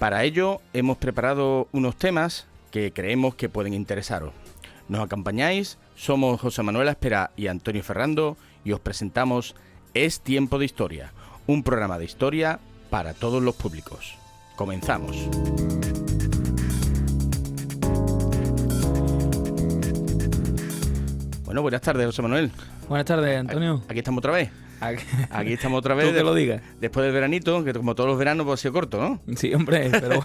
Para ello hemos preparado unos temas que creemos que pueden interesaros. ¿Nos acompañáis? Somos José Manuel Aspera y Antonio Ferrando y os presentamos Es Tiempo de Historia, un programa de historia para todos los públicos. Comenzamos. Bueno, buenas tardes, José Manuel. Buenas tardes, Antonio. Aquí estamos otra vez. Aquí estamos otra vez. Tú que lo digas. Después del veranito, que como todos los veranos pues ha sido corto, ¿no? Sí, hombre, pero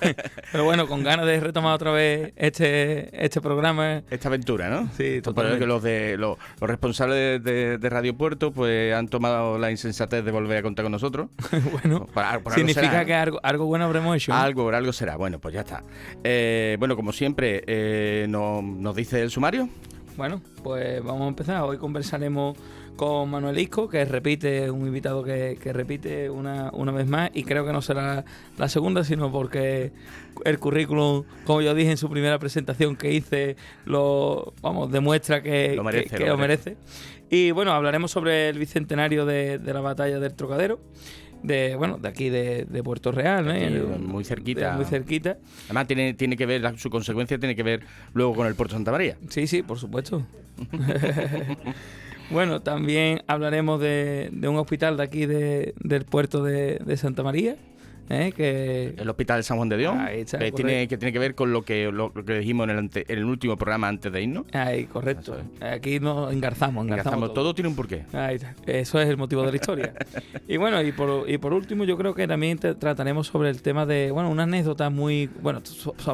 bueno, con ganas de retomar otra vez este programa. Esta aventura, ¿no? Sí, totalmente. Por que los responsables de Radio Puerto pues han tomado la insensatez de volver a contar con nosotros. Bueno, por significa que algo bueno habremos hecho, ¿no? Algo será. Bueno, pues ya está. Bueno, como siempre, nos dice el sumario. Bueno, pues vamos a empezar. Hoy conversaremos con Manuel Isco, que repite, un invitado que repite una vez más, y creo que no será la segunda, sino porque el currículum, como yo dije en su primera presentación que hice, demuestra que lo merece. Y bueno, hablaremos sobre el bicentenario de la batalla del Trocadero, de aquí de Puerto Real, ¿no? Muy cerquita. Muy cerquita. Además tiene que ver, su consecuencia tiene que ver luego con el puerto de Santa María. Sí, por supuesto. Bueno, también hablaremos de un hospital de aquí del puerto de Santa María, que el Hospital de San Juan de Dios, que tiene que ver con lo que dijimos en el último programa antes de irnos. Ahí, correcto. Aquí nos engarzamos todo tiene un porqué. Ahí está. Eso es el motivo de la historia. Y bueno, y por último, yo creo que también trataremos sobre el tema de, una anécdota muy...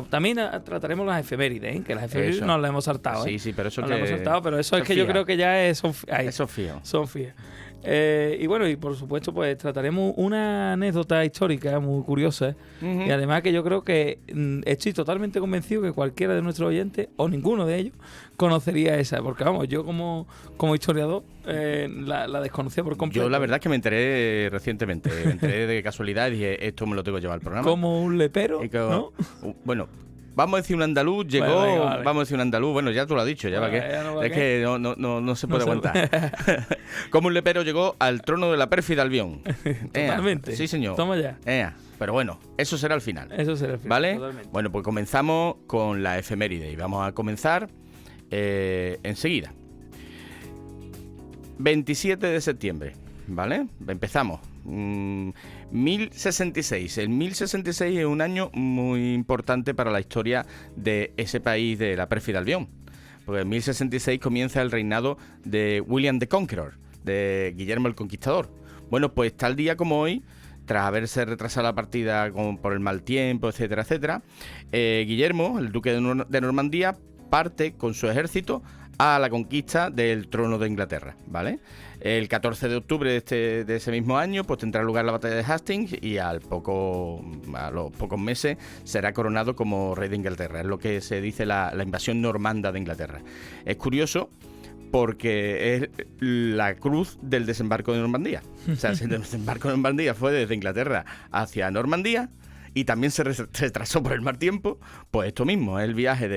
también trataremos las efemérides, que las efemérides nos las hemos saltado. Sí, pero eso hemos saltado, pero eso es que yo creo que ya son fías. Y por supuesto pues trataremos una anécdota histórica muy curiosa, y además que yo creo que estoy totalmente convencido que cualquiera de nuestros oyentes o ninguno de ellos conocería esa, porque yo como historiador la desconocía por completo. Yo la verdad es que me enteré recientemente, de casualidad y dije, esto me lo tengo que llevar al programa. Como un lepero, ¿no? Bueno, vamos a decir un andaluz, llegó, vale. Vamos a decir un andaluz, bueno, ya tú lo has dicho, que no se puede aguantar. Como un lepero llegó al trono de la pérfida Albión. Totalmente. Sí, señor. Toma ya. Pero bueno, eso será al final. ¿Vale? Totalmente. Bueno, pues comenzamos con la efeméride y vamos a comenzar enseguida. 27 de septiembre, ¿vale? Empezamos. 1066. El 1066 es un año muy importante para la historia de ese país de la pérfida Albión, porque en 1066 comienza el reinado de William the Conqueror, de Guillermo el Conquistador. Bueno, pues tal día como hoy, tras haberse retrasado la partida por el mal tiempo, etcétera, Guillermo, el duque de Normandía, parte con su ejército a la conquista del trono de Inglaterra, ¿vale? El 14 de octubre de ese mismo año pues tendrá lugar la batalla de Hastings y a los pocos meses será coronado como rey de Inglaterra. Es lo que se dice la invasión normanda de Inglaterra. Es curioso porque es la cruz del desembarco de Normandía. O sea, el desembarco de Normandía fue desde Inglaterra hacia Normandía y también se retrasó por el mal tiempo. Pues esto mismo, es el viaje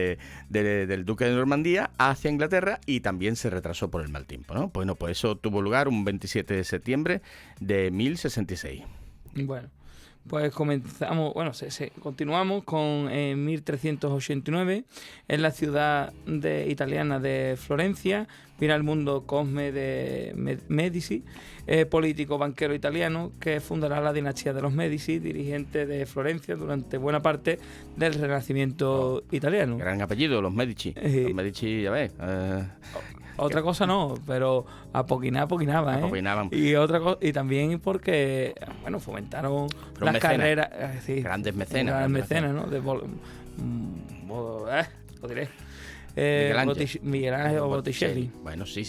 del duque de Normandía hacia Inglaterra y también se retrasó por el mal tiempo, ¿no? Bueno, pues eso tuvo lugar un 27 de septiembre de 1066. Bueno, pues comenzamos, continuamos con 1389, en la ciudad italiana de Florencia, viene al mundo Cosme de Medici, político banquero italiano que fundará la dinastía de los Medici, dirigente de Florencia durante buena parte del Renacimiento italiano. Gran apellido, los Medici. Los Medici, ya ves. Otra cosa no, pero apoquinaban. Y también porque, fomentaron las carreras. Grandes mecenas. ¿no? Lo diré. Miguel Ángel o Botticelli. Bueno, sí.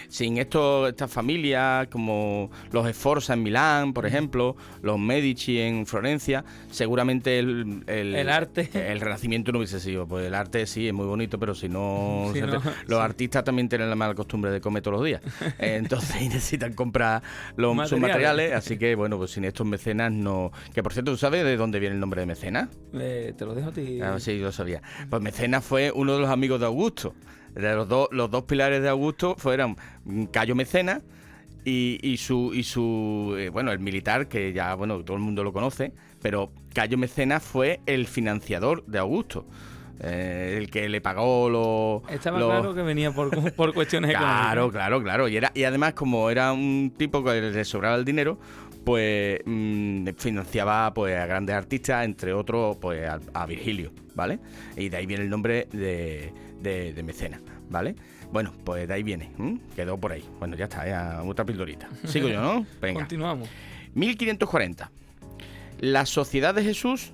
Sin estas familias como los Sforza en Milán, por ejemplo, los Medici en Florencia, seguramente el arte, el Renacimiento no hubiese sido. Pues el arte sí es muy bonito, pero si no, los artistas también tienen la mala costumbre de comer todos los días. Entonces necesitan comprar sus materiales. Así que pues sin estos mecenas no. Que por cierto, ¿tú sabes de dónde viene el nombre de mecenas? Te lo dejo a ti. Sí, yo lo sabía. Pues Mecenas fue uno de los amigos de Augusto. Los dos pilares de Augusto fueron Cayo Mecenas Bueno, el militar, que ya, bueno, todo el mundo lo conoce, pero Cayo Mecenas fue el financiador de Augusto. El que le pagó Estaba claro que venía por cuestiones económicas. Claro. Y además, como era un tipo que le sobraba el dinero, pues financiaba pues a grandes artistas, entre otros pues a Virgilio, ¿vale? Y de ahí viene el nombre de Mecenas, ¿vale? Bueno, pues de ahí viene, quedó por ahí. Bueno, ya está, otra pildorita. Sigo yo, ¿no? Venga. Continuamos. 1540. La Sociedad de Jesús,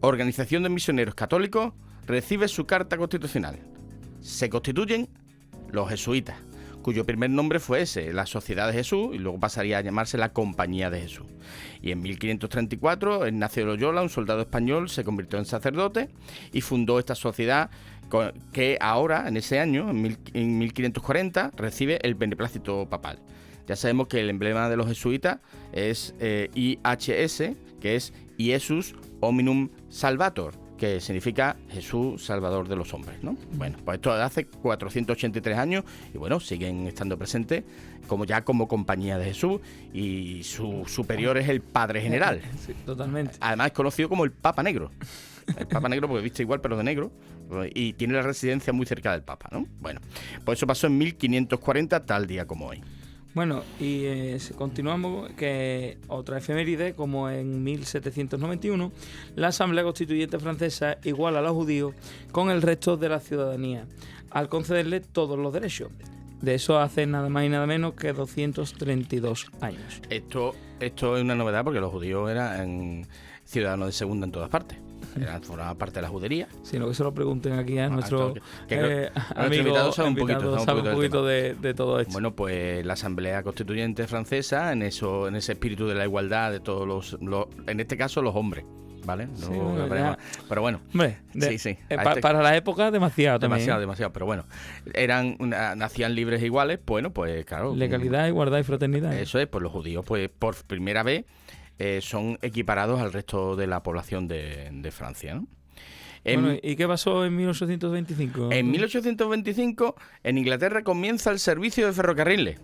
organización de misioneros católicos, recibe su carta constitucional. Se constituyen los jesuitas, cuyo primer nombre fue ese, la Sociedad de Jesús, y luego pasaría a llamarse la Compañía de Jesús. Y en 1534, Ignacio de Loyola, un soldado español, se convirtió en sacerdote y fundó esta sociedad que ahora, en ese año, en 1540, recibe el beneplácito papal. Ya sabemos que el emblema de los jesuitas es IHS, que es Iesus Hominum Salvator, que significa Jesús Salvador de los hombres, ¿no? Bueno, pues esto hace 483 años y bueno, siguen estando presentes como Compañía de Jesús, y su superior es el Padre General. Sí, totalmente. Además es conocido como el Papa Negro. El Papa Negro porque viste igual pero de negro, y tiene la residencia muy cerca del Papa, ¿no? Bueno, pues eso pasó en 1540, tal día como hoy. Bueno, y continuamos, que otra efeméride, como en 1791, la Asamblea Constituyente Francesa iguala a los judíos con el resto de la ciudadanía, al concederle todos los derechos. De eso hace nada más y nada menos que 232 años. Esto es una novedad porque los judíos eran ciudadanos de segunda en todas partes. Formaban parte de la judería. Sino que se lo pregunten aquí a nuestro amigo invitados sabe un poquito de todo esto. Bueno, pues la Asamblea Constituyente Francesa, en ese espíritu de la igualdad de todos en este caso los hombres, ¿vale? No, sí, bueno, pero bueno, hombre, sí. Para la época demasiado, pero bueno, nacían libres e iguales, bueno, pues claro. Legalidad, igualdad y fraternidad. Eso es, pues los judíos, pues por primera vez son equiparados al resto de la población de Francia, ¿no? Bueno, ¿y qué pasó en 1825? En 1825, en Inglaterra comienza el servicio de ferrocarriles,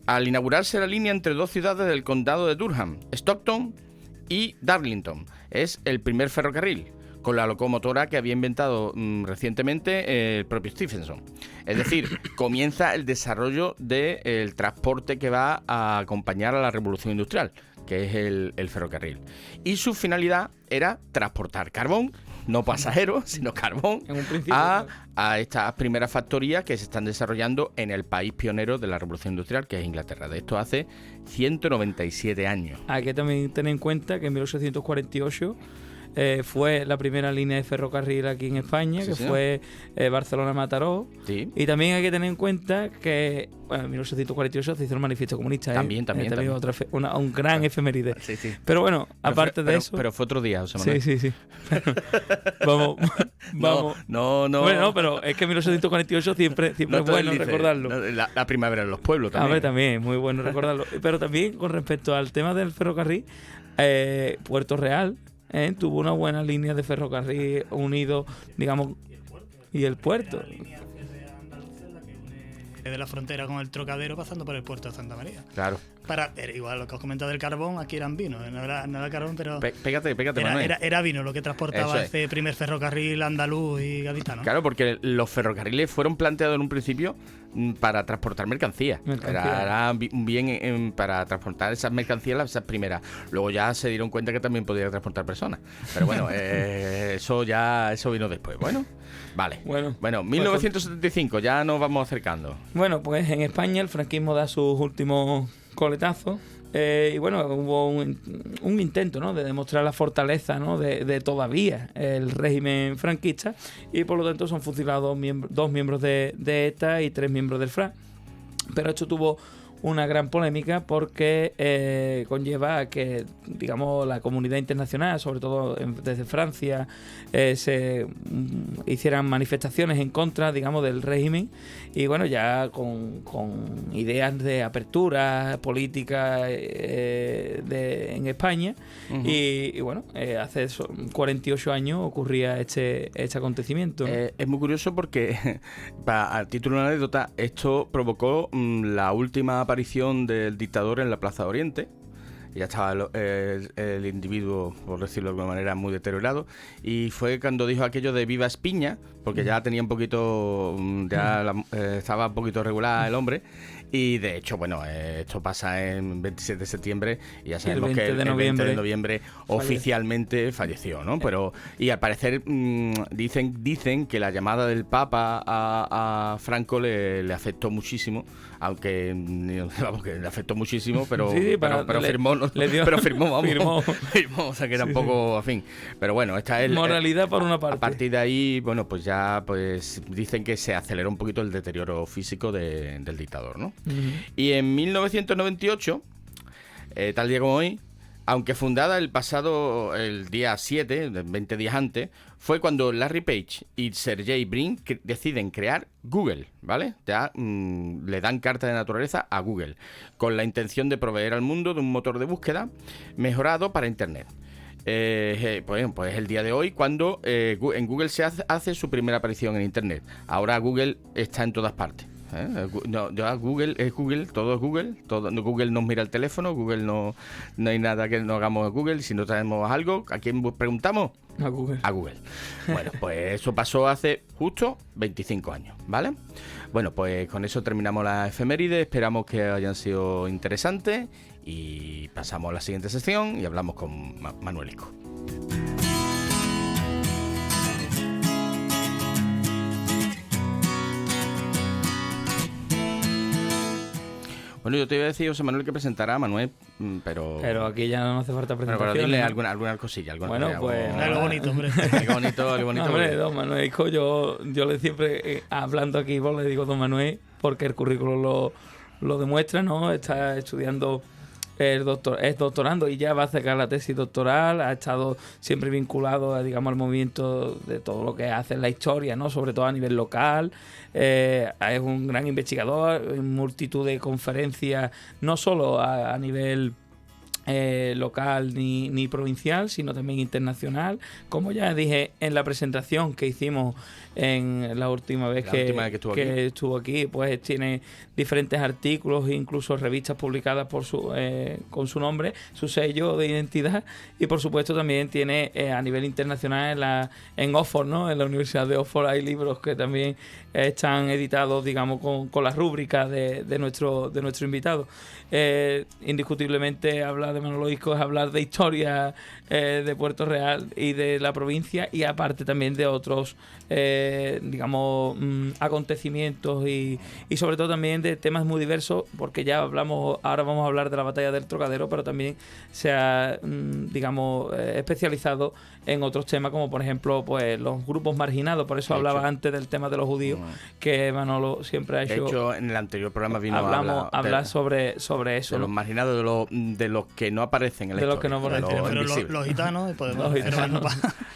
al inaugurarse la línea entre dos ciudades del condado de Durham, Stockton y Darlington. Es el primer ferrocarril, con la locomotora que había inventado recientemente el propio Stephenson. Es decir, comienza el desarrollo del transporte que va a acompañar a la revolución industrial, que es el ferrocarril. Y su finalidad era transportar carbón, no pasajeros, sino carbón, en un principio, a estas primeras factorías que se están desarrollando en el país pionero de la revolución industrial, que es Inglaterra. De esto hace 197 años. Hay que también tener en cuenta que en 1848 fue la primera línea de ferrocarril aquí en España, sí, que señor. Fue Barcelona-Mataró. Sí. Y también hay que tener en cuenta que en 1848 se hizo el manifiesto comunista. También. Un gran efeméride. Sí. Pero bueno, aparte de eso... Pero fue otro día, José Manuel. Sí. Vamos. No. Bueno, pero es que 1848 siempre es bueno recordarlo. La primavera en los pueblos también. A ver, también, muy bueno recordarlo. Pero también con respecto al tema del ferrocarril, Puerto Real tuvo una buena línea de ferrocarril unido, digamos, y el puerto. De la frontera con el Trocadero pasando por el puerto de Santa María. Claro. Era igual lo que os comentado del carbón, aquí eran vinos, no era carbón, pero pégate, era vino lo que transportaba ese primer ferrocarril andaluz y gaditano. Claro, porque los ferrocarriles fueron planteados en un principio para transportar mercancías. Era un bien para transportar esas mercancías, esas primeras. Luego ya se dieron cuenta que también podía transportar personas. Pero bueno, eso vino después. Bueno, vale. Bueno, 1975, ya nos vamos acercando. Bueno, pues en España el franquismo da sus últimos coletazos. Y bueno, hubo un intento, ¿no?, de demostrar la fortaleza, ¿no?, de todavía el régimen franquista, y por lo tanto son fusilados dos miembros de ETA y 3 miembros del FRA. Pero esto tuvo una gran polémica porque conlleva a que, digamos, la comunidad internacional, sobre todo desde Francia, se hicieran manifestaciones en contra, digamos, del régimen, y bueno, ya con ideas de apertura política en España. Uh-huh. Y bueno, hace 48 años ocurría este acontecimiento, ¿no? Es muy curioso porque, a título de una anécdota, esto provocó la última aparición aparición del dictador en la Plaza de Oriente. Ya estaba el individuo, por decirlo de alguna manera, muy deteriorado. Y fue cuando dijo aquello de viva Espiña, porque ya tenía un poquito, estaba un poquito regular el hombre. Y de hecho, bueno, esto pasa en 27 de septiembre y ya sabemos que el 20 de noviembre oficialmente falleció, ¿no? Pero, y al parecer dicen que la llamada del Papa a Franco le afectó muchísimo, aunque vamos, que le afectó muchísimo, pero, sí, pero firmó, ¿no? Pero firmó, vamos. Firmó, o sea que era un poco, en fin. Pero bueno, esta es moralidad por una parte. A partir de ahí, bueno, pues ya pues dicen que se aceleró un poquito el deterioro físico del dictador, ¿no? Y en 1998, tal día como hoy, aunque fundada el día 7, 20 días antes, fue cuando Larry Page y Sergey Brin deciden crear Google, ¿vale? Ya le dan carta de naturaleza a Google, con la intención de proveer al mundo de un motor de búsqueda mejorado para Internet. Pues el día de hoy cuando en Google se hace su primera aparición en Internet. Ahora Google está en todas partes. No, ya Google es Google, todo es Google, Google nos mira el teléfono, Google no hay nada que no hagamos en Google. Si no traemos algo, ¿a quién preguntamos? A Google. A Google. Bueno, pues eso pasó hace justo 25 años, ¿vale? Bueno, pues con eso terminamos la efeméride, esperamos que hayan sido interesantes y pasamos a la siguiente sección y hablamos con Manuel Isco. Bueno, yo te iba a decir, José Manuel, que presentará a Manuel, pero aquí ya no hace falta presentación. Pero dile alguna cosilla. Bueno, pues... Algo bonito, hombre. Algo bonito. No, hombre, don Manuel Isco, yo le siempre, hablando aquí, pues le digo don Manuel, porque el currículum lo demuestra, ¿no? Está estudiando... es doctorando y ya va a sacar la tesis doctoral, ha estado siempre vinculado digamos al movimiento de todo lo que hace en la historia, ¿no? Sobre todo a nivel local, es un gran investigador en multitud de conferencias, no solo a nivel local ni provincial, sino también internacional. Como ya dije en la presentación que hicimos en la última vez que estuvo aquí, pues tiene diferentes artículos e incluso revistas publicadas por con su nombre, su sello de identidad, y por supuesto también tiene a nivel internacional en Oxford, ¿no? En la Universidad de Oxford hay libros que también están editados, digamos, con la rúbrica de nuestro invitado. Indiscutiblemente hablar de Manolo Isco es hablar de historia de Puerto Real y de la provincia, y aparte también de otros digamos acontecimientos y sobre todo también de temas muy diversos, porque ya ahora vamos a hablar de la batalla del Trocadero, pero también se ha digamos especializado en otros temas, como por ejemplo pues los grupos marginados. Por eso hablaba antes del tema de los judíos, que Manolo siempre ha hecho. De hecho, en el anterior programa vino a hablar sobre eso, de los marginados, de los que no aparecen en la historia, los que no aparecen, pero los gitanos podemos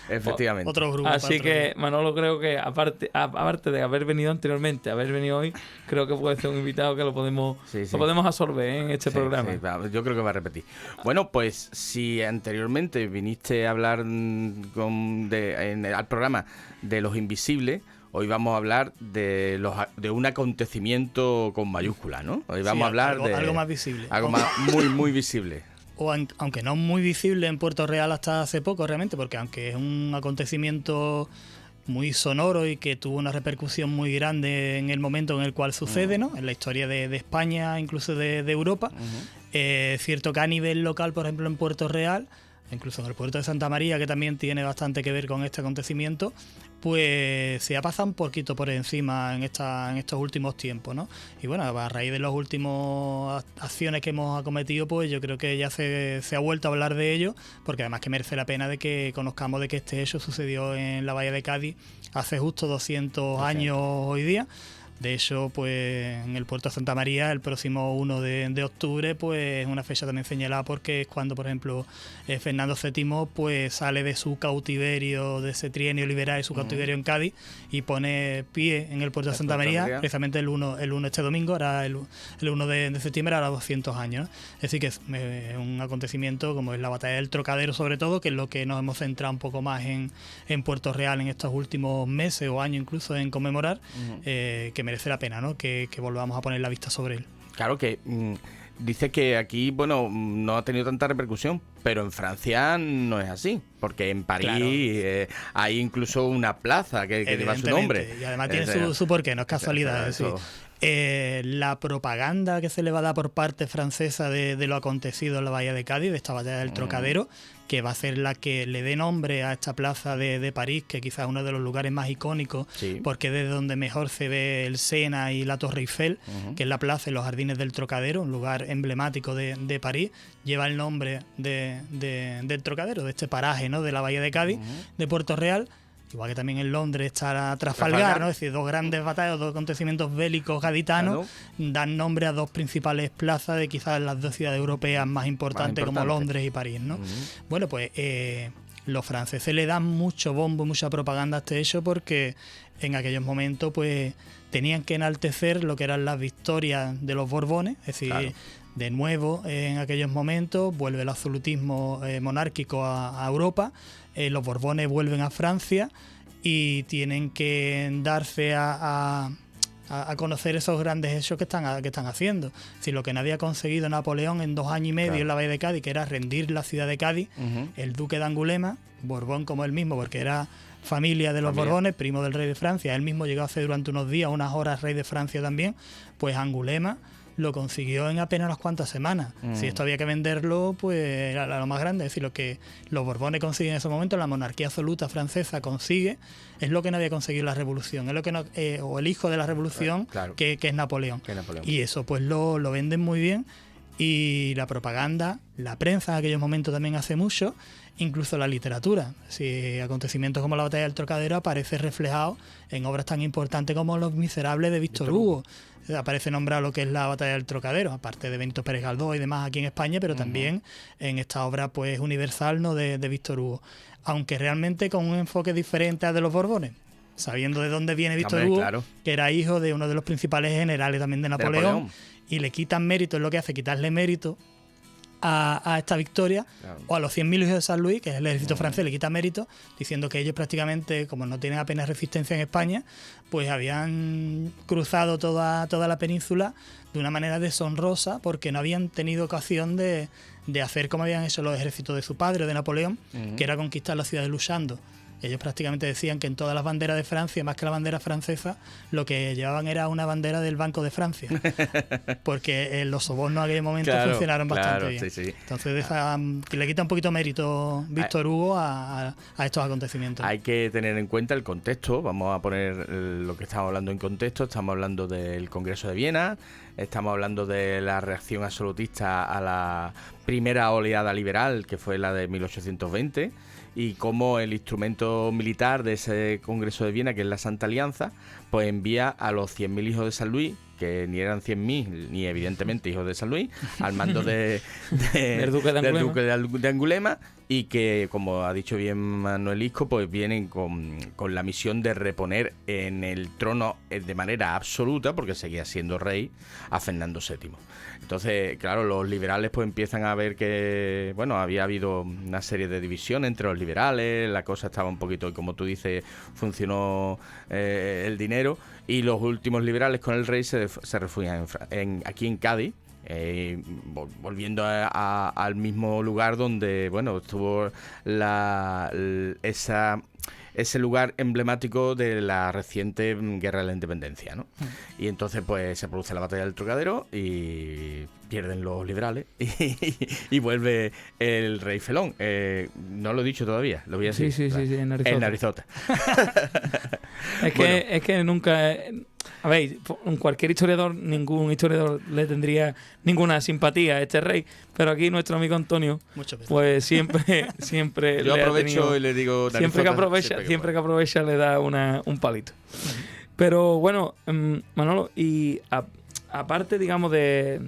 efectivamente otros grupos. Así que Manolo, creo que aparte de haber venido anteriormente, haber venido hoy, creo que puede ser un invitado que lo podemos absorber en este programa. Sí, yo creo que va a repetir. Bueno, pues si anteriormente viniste a hablar al programa de los invisibles, hoy vamos a hablar de un acontecimiento con mayúscula, ¿no? Hoy vamos a hablar de algo más visible. Algo más muy visible. O aunque no muy visible en Puerto Real hasta hace poco realmente, porque aunque es un acontecimiento muy sonoro y que tuvo una repercusión muy grande en el momento en el cual sucede, ¿no? En la historia de España, incluso de Europa. Es cierto que a nivel local, por ejemplo, en Puerto Real, incluso en el puerto de Santa María, que también tiene bastante que ver con este acontecimiento, pues se ha pasado un poquito por encima en estos últimos tiempos, ¿no? Y bueno, a raíz de las últimas acciones que hemos acometido, pues yo creo que ya se ha vuelto a hablar de ello, porque además que merece la pena de que conozcamos de que este hecho sucedió en la Bahía de Cádiz hace justo 200 años hoy día. De hecho, pues en el puerto de Santa María, el próximo 1 de octubre, pues es una fecha también señalada, porque es cuando, por ejemplo, Fernando VII pues sale de su cautiverio, de ese trienio liberal y su cautiverio en Cádiz, y pone pie en el puerto de Santa María, precisamente el 1 este domingo, ahora el 1 de septiembre, ahora 200 años, ¿no? Es decir, que es un acontecimiento como es la batalla del Trocadero, sobre todo, que es lo que nos hemos centrado un poco más en Puerto Real en estos últimos meses o años incluso en conmemorar, que merece la pena, ¿no? Que volvamos a poner la vista sobre él. Claro que dice que aquí, bueno, no ha tenido tanta repercusión, pero en Francia no es así, porque en París Claro. hay incluso una plaza que lleva su nombre. Y además tiene su porqué, no es casualidad. Es decir, la propaganda que se le va a dar por parte francesa de lo acontecido en la Bahía de Cádiz, de esta batalla del Trocadero, que va a ser la que le dé nombre a esta plaza de París, que quizás es uno de los lugares más icónicos, porque es desde donde mejor se ve el Sena y la Torre Eiffel, que es la plaza en los Jardines del Trocadero, un lugar emblemático de París, lleva el nombre del Trocadero, de este paraje, ¿no?, de la Bahía de Cádiz, de Puerto Real. Igual que también en Londres está Trafalgar, ¿no? Es decir, dos grandes batallas, dos acontecimientos bélicos gaditanos, dan nombre a dos principales plazas de quizás las dos ciudades europeas más importantes como Londres y París, ¿no? Bueno, pues los franceses le dan mucho bombo, mucha propaganda a este hecho, porque en aquellos momentos pues tenían que enaltecer lo que eran las victorias de los Borbones, es decir, de nuevo en aquellos momentos vuelve el absolutismo monárquico a Europa. Los Borbones vuelven a Francia y tienen que darse a conocer esos grandes hechos que están haciendo. Es decir, lo que no había conseguido Napoleón en 2 años y medio en la Bahía de Cádiz, que era rendir la ciudad de Cádiz, el duque de Angulema, Borbón como él mismo, porque era familia de los Borbones, primo del rey de Francia, él mismo llegó a ser durante unos días, unas horas, rey de Francia también, pues Angulema lo consiguió en apenas unas cuantas semanas. Si esto había que venderlo, pues era lo más grande. Es decir, lo que los Borbones consiguen en ese momento, la monarquía absoluta francesa consigue, es lo que no había conseguido la revolución, es lo que no, o el hijo de la revolución, que es Napoleón. Y eso pues lo venden muy bien, y la propaganda, la prensa en aquellos momentos también hace mucho, incluso la literatura. Si acontecimientos como la batalla del Trocadero aparece reflejado en obras tan importantes como Los Miserables de Víctor Hugo. Aparece nombrado lo que es la batalla del Trocadero, aparte de Benito Pérez Galdós y demás aquí en España, pero también en esta obra pues universal, ¿no?, de Víctor Hugo. Aunque realmente con un enfoque diferente al de los Borbones, sabiendo de dónde viene Víctor Hugo, que era hijo de uno de los principales generales también de Napoleón. Y le quitan mérito, es lo que hace, quitarle mérito a esta victoria, o a los 100.000 hijos de San Luis, que es el ejército francés, le quita mérito, diciendo que ellos prácticamente, como no tienen apenas resistencia en España, pues habían cruzado toda la península de una manera deshonrosa, porque no habían tenido ocasión de hacer como habían hecho los ejércitos de su padre, de Napoleón, que era conquistar la ciudad de Luchando. Ellos prácticamente decían que en todas las banderas de Francia, más que la bandera francesa, lo que llevaban era una bandera del Banco de Francia, porque los sobornos en aquel momento funcionaron bastante bien. Entonces le quita un poquito mérito Víctor Hugo a estos acontecimientos. Hay que tener en cuenta el contexto. Vamos a poner lo que estamos hablando en contexto. Estamos hablando del Congreso de Viena, estamos hablando de la reacción absolutista a la primera oleada liberal, que fue la de 1820, y cómo el instrumento militar de ese Congreso de Viena, que es la Santa Alianza, pues envía a los 100.000 hijos de San Luis, que ni eran 100.000, ni evidentemente hijos de San Luis, al mando del duque de Angulema, y que, como ha dicho bien Manuel Isco, pues vienen con la misión de reponer en el trono de manera absoluta, porque seguía siendo rey, a Fernando VII. Entonces, claro, los liberales pues empiezan a ver que, bueno, había habido una serie de divisiones entre los liberales, la cosa estaba un poquito, como tú dices, funcionó el dinero, y los últimos liberales con el rey se refugian aquí en Cádiz, volviendo al mismo lugar donde, bueno, estuvo ese lugar emblemático de la reciente Guerra de la Independencia, ¿no? Y entonces pues se produce la batalla del Trocadero y pierden los liberales y vuelve el rey Felón. No lo he dicho todavía, lo voy a decir. Sí, en Arizota. En Arizota. Es que nunca... A ver, cualquier historiador, ningún historiador le tendría ninguna simpatía a este rey, pero aquí nuestro amigo Antonio, pues siempre yo aprovecho y le digo siempre que aprovecha le da un palito. Pero bueno, Manolo, y aparte, digamos, de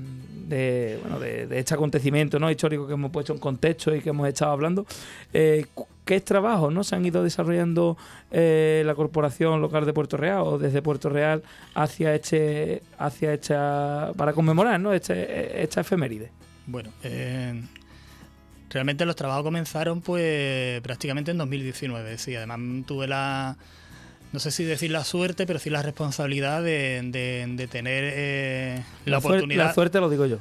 este acontecimiento, ¿no?, histórico que hemos puesto en contexto y que hemos estado hablando, ¿qué trabajos, ¿no?, se han ido desarrollando la Corporación Local de Puerto Real, o desde Puerto Real hacia esta para conmemorar, ¿no?, esta efeméride? Bueno, realmente los trabajos comenzaron pues prácticamente en 2019. Sí, además tuve la no sé si decir la suerte, pero sí la responsabilidad de tener la oportunidad. La suerte lo digo yo.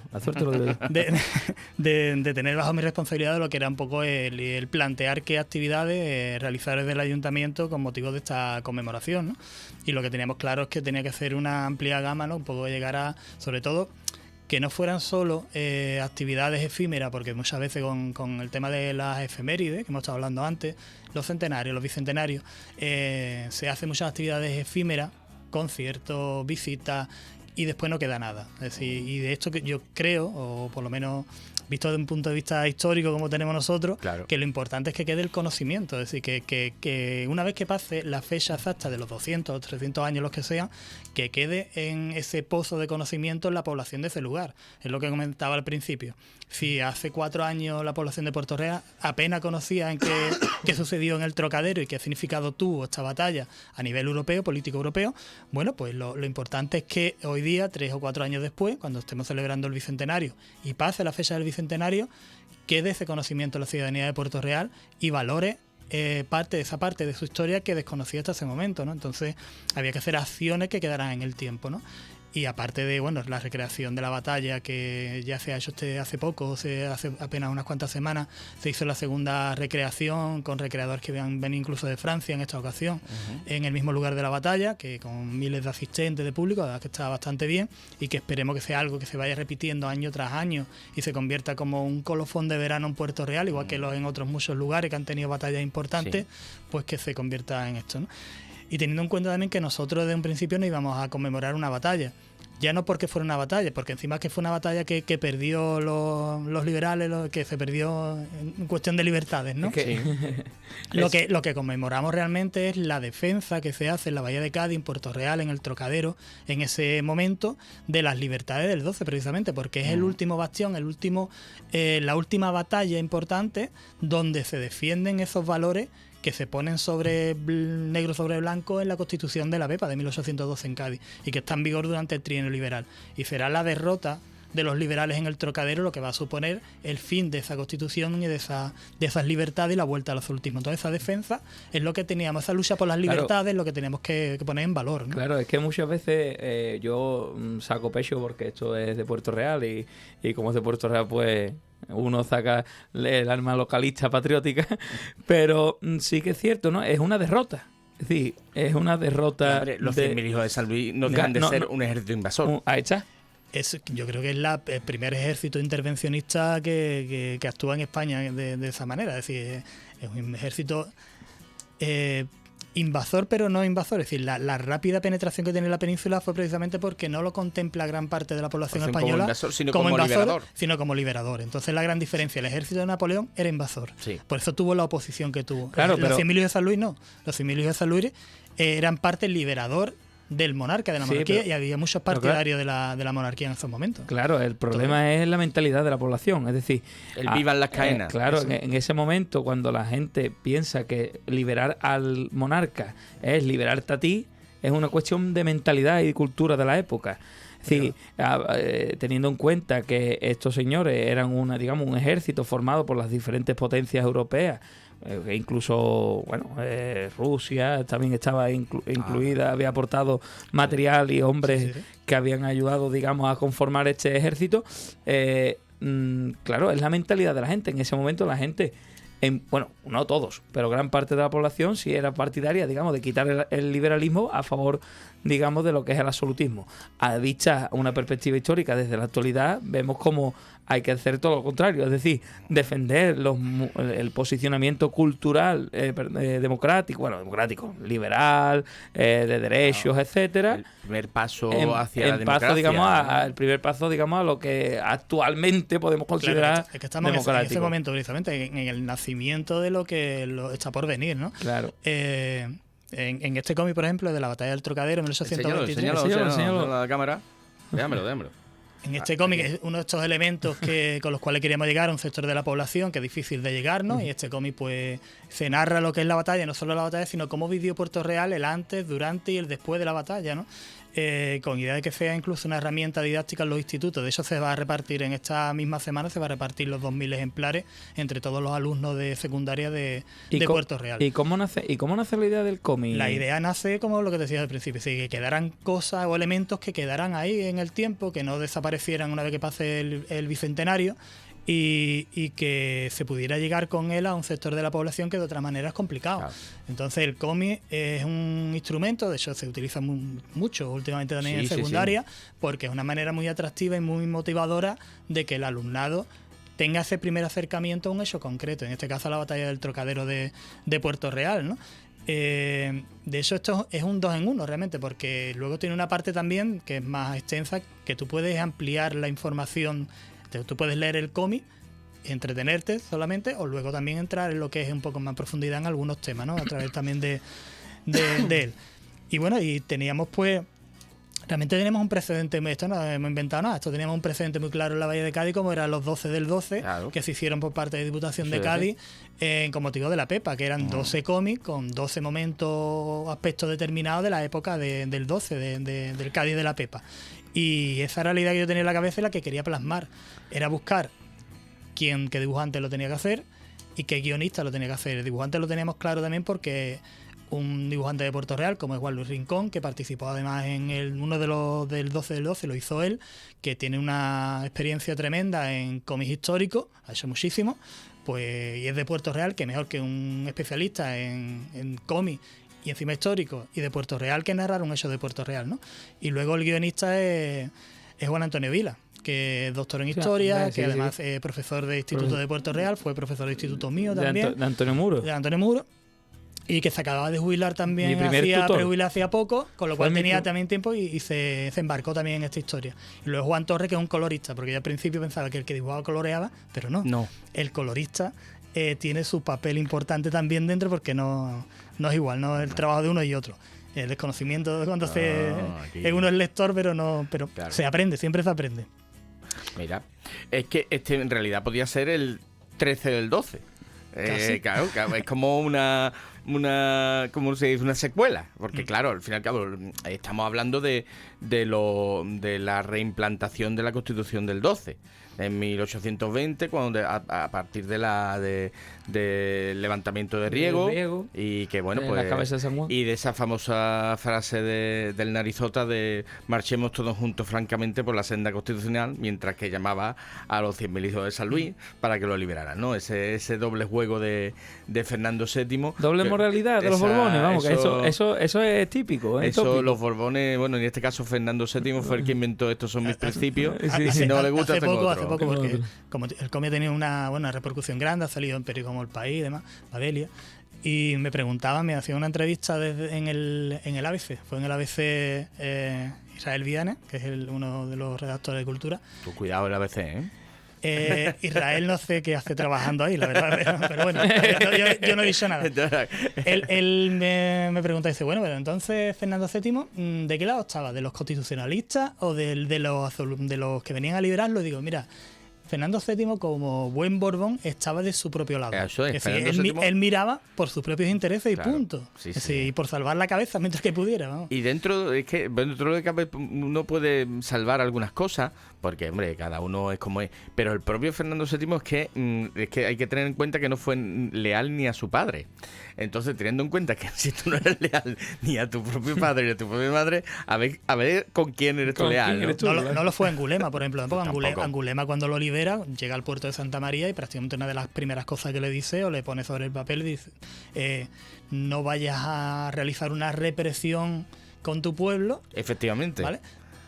De tener bajo mi responsabilidad lo que era un poco el plantear qué actividades realizar desde el ayuntamiento con motivo de esta conmemoración, ¿no? Y lo que teníamos claro es que tenía que hacer una amplia gama, ¿no? Un poco llegar a, sobre todo, que no fueran solo actividades efímeras, porque muchas veces con el tema de las efemérides, que hemos estado hablando antes, los centenarios, los bicentenarios, se hacen muchas actividades efímeras, conciertos, visitas, y después no queda nada. Es decir, y de esto que yo creo, o por lo menos visto desde un punto de vista histórico como tenemos nosotros, claro, que lo importante es que quede el conocimiento. Es decir, que una vez que pase la fecha exacta de los 200 o 300 años, los que sean, que quede en ese pozo de conocimiento en la población de ese lugar. Es lo que comentaba al principio. Si hace 4 años la población de Puerto Real apenas conocía en qué sucedió en el Trocadero y qué significado tuvo esta batalla a nivel europeo, político europeo, bueno, pues lo importante es que hoy día, 3 o 4 años después, cuando estemos celebrando el Bicentenario y pase la fecha del Bicentenario, quede ese conocimiento en la ciudadanía de Puerto Real y valore esa parte de su historia que desconocía hasta ese momento, ¿no? Entonces había que hacer acciones que quedaran en el tiempo, ¿no? Y aparte de, bueno, la recreación de la batalla, que ya se ha hecho hace poco, hace apenas unas cuantas semanas, se hizo la segunda recreación con recreadores que han venido incluso de Francia en esta ocasión, en el mismo lugar de la batalla, que con miles de asistentes, de público, la verdad que está bastante bien, y que esperemos que sea algo que se vaya repitiendo año tras año y se convierta como un colofón de verano en Puerto Real, igual que en otros muchos lugares que han tenido batallas importantes, pues que se convierta en esto, ¿no? Y teniendo en cuenta también que nosotros desde un principio no íbamos a conmemorar una batalla. Ya no porque fuera una batalla, porque encima que fue una batalla que perdió los liberales, que se perdió en cuestión de libertades, ¿no? Sí. Lo que conmemoramos realmente es la defensa que se hace en la Bahía de Cádiz, en Puerto Real, en el Trocadero, en ese momento de las libertades del 12, precisamente, porque es el último bastión, la última batalla importante donde se defienden esos valores que se ponen negro sobre blanco en la Constitución de la Pepa de 1812 en Cádiz y que está en vigor durante el trienio liberal. Y será la derrota de los liberales en el Trocadero lo que va a suponer el fin de esa Constitución y de esas libertades y la vuelta al absolutismo. Entonces esa defensa es lo que teníamos, esa lucha por las libertades, lo que teníamos que poner en valor, ¿no? Claro, es que muchas veces yo saco pecho porque esto es de Puerto Real y como es de Puerto Real, pues uno saca el arma localista patriótica, pero sí que es cierto, ¿no? Es una derrota. Es decir, es una derrota. Hombre, los 100.000 hijos de San Luis no dejan de ser un ejército invasor. Ahí está. Yo creo que es el primer ejército intervencionista que actúa en España de esa manera. Es decir, es un ejército invasor, pero no invasor. Es decir, la rápida penetración que tiene en la península fue precisamente porque no lo contempla gran parte de la población española como invasor, sino como liberador. Entonces la gran diferencia, el ejército de Napoleón era invasor. Sí. Por eso tuvo la oposición que tuvo. Claro, los 100.000 hijos de San Luis no. Los 100.000 hijos de San Luis eran parte liberador del monarca, de la monarquía, y había muchos partidarios de la monarquía en esos momentos. Claro, el problema es la mentalidad de la población, es decir, el vivan las caenas. Claro, en ese momento, cuando la gente piensa que liberar al monarca es liberarte a ti, es una cuestión de mentalidad y cultura de la época. Es decir, teniendo en cuenta que estos señores eran un ejército formado por las diferentes potencias europeas, incluso Rusia también estaba incluida, había aportado material y hombres que habían ayudado, digamos, a conformar este ejército. Claro, es la mentalidad de la gente. En ese momento la gente, no todos, pero gran parte de la población sí era partidaria, digamos, de quitar el liberalismo a favor, digamos, de lo que es el absolutismo. A vista una perspectiva histórica desde la actualidad, vemos cómo hay que hacer todo lo contrario, es decir, defender el posicionamiento cultural democrático, liberal, de derechos, etcétera. El primer paso hacia la democracia. El primer paso, digamos, a lo que actualmente podemos considerar es que estamos democrático. en ese momento, precisamente, en el nacimiento de lo que está por venir, ¿no? Claro. En este cómic, por ejemplo, de la batalla del Trocadero en 1823. Enseñalo a la cámara. Déjamelo. En este cómic es uno de estos elementos con los cuales queríamos llegar a un sector de la población que es difícil de llegar, ¿no? Y este cómic pues se narra lo que es la batalla, no solo la batalla, sino cómo vivió Puerto Real el antes, durante y el después de la batalla, ¿no? con idea de que sea incluso una herramienta didáctica en los institutos. De hecho, se va a repartir en esta misma semana, se va a repartir los 2.000 ejemplares entre todos los alumnos de secundaria de Puerto Real. ¿Y cómo nace la idea del cómic? La idea nace como lo que te decía al principio, sí, que quedaran cosas o elementos que quedaran ahí en el tiempo, que no desaparecieran una vez que pase el bicentenario, y que se pudiera llegar con él a un sector de la población que de otra manera es complicado. Claro. Entonces el cómic es un instrumento, de hecho se utiliza mucho últimamente también en secundaria, porque es una manera muy atractiva y muy motivadora de que el alumnado tenga ese primer acercamiento a un hecho concreto, en este caso a la batalla del Trocadero de Puerto Real, ¿no? De hecho, esto es un 2 en 1 realmente, porque luego tiene una parte también que es más extensa, que tú puedes ampliar la información. Tú puedes leer el cómic, entretenerte solamente, o luego también entrar en lo que es un poco más profundidad en algunos temas, ¿no? A través también de él. Y bueno, y teníamos pues... Realmente teníamos un precedente, esto no hemos inventado nada, esto teníamos un precedente muy claro en la Bahía de Cádiz, como eran los 12 del 12, claro, que se hicieron por parte de Diputación de Cádiz con motivo de la Pepa, que eran 12 cómics con 12 momentos, aspectos determinados de la época del 12, del Cádiz de la Pepa. Y esa era la idea que yo tenía en la cabeza y la que quería plasmar. Era buscar qué dibujante lo tenía que hacer y qué guionista lo tenía que hacer. El dibujante lo teníamos claro también porque un dibujante de Puerto Real, como es Juan Luis Rincón, que participó además en uno de los del 12 del 12, lo hizo él, que tiene una experiencia tremenda en cómics históricos, ha hecho muchísimo, pues, y es de Puerto Real, que mejor que un especialista en cómics y encima histórico y de Puerto Real que narrar un hecho de Puerto Real, ¿no? Y luego el guionista es Juan Antonio Vila, que es doctor en historia, que además es profesor de Instituto de Puerto Real, fue profesor de instituto mío también. De Antonio Muro. De Antonio Muro. Y que se acababa de jubilar también, hacía poco, con lo cual tenía también tiempo y se embarcó también en esta historia. Y luego Juan Torres, que es un colorista, porque yo al principio pensaba que el que dibujaba coloreaba, pero no. El colorista tiene su papel importante también dentro, porque no es igual, no es el trabajo de uno y otro. El desconocimiento de cuando uno es lector, pero claro, se aprende, siempre se aprende. Mira, es que en realidad podía ser el 13 del 12. Claro, es como ¿cómo se dice? Una secuela, porque claro, al fin y al cabo estamos hablando de la reimplantación de la Constitución del 12 en 1820, cuando a partir del levantamiento de Riego, y que bueno, pues y de esa famosa frase del Narizota de marchemos todos juntos francamente por la senda constitucional, mientras que llamaba a los 100.000 hijos de San Luis para que lo liberaran, ¿no? Ese doble juego de Fernando VII. Doble moralidad de los Borbones, vamos, que eso es típico. Los Borbones, bueno, en este caso Fernando VII fue el que inventó estos son mis principios, y si no le gusta hace poco, porque como el cómic tenía una repercusión grande, ha salido en periódicos como El País y demás, Babelia, y me preguntaban, me hacían una entrevista en el ABC, fue en el ABC Israel Viana, que es uno de los redactores de Cultura. Tú cuidado el ABC, Israel no sé qué hace trabajando ahí, la verdad, pero bueno, yo no he dicho nada. Él me pregunta y dice, bueno, pero entonces Fernando VII, ¿de qué lado estaba? ¿De los constitucionalistas o de los que venían a liberarlo? Y digo, mira, Fernando VII, como buen Borbón, estaba de su propio lado. Eso es, él miraba por sus propios intereses y punto. Y por salvar la cabeza mientras que pudiera. Vamos. Y dentro de que uno puede salvar algunas cosas, porque, hombre, cada uno es como es. Pero el propio Fernando VII es que hay que tener en cuenta que no fue leal ni a su padre. Entonces, teniendo en cuenta que si tú no eres leal ni a tu propio padre ni a tu propia madre, a ver con quién eres tú leal. No lo fue Angulema, por ejemplo. Angulema, cuando lo libera, llega al puerto de Santa María y prácticamente una de las primeras cosas que le dice o le pone sobre el papel, dice, no vayas a realizar una represión con tu pueblo. Efectivamente. ¿Vale?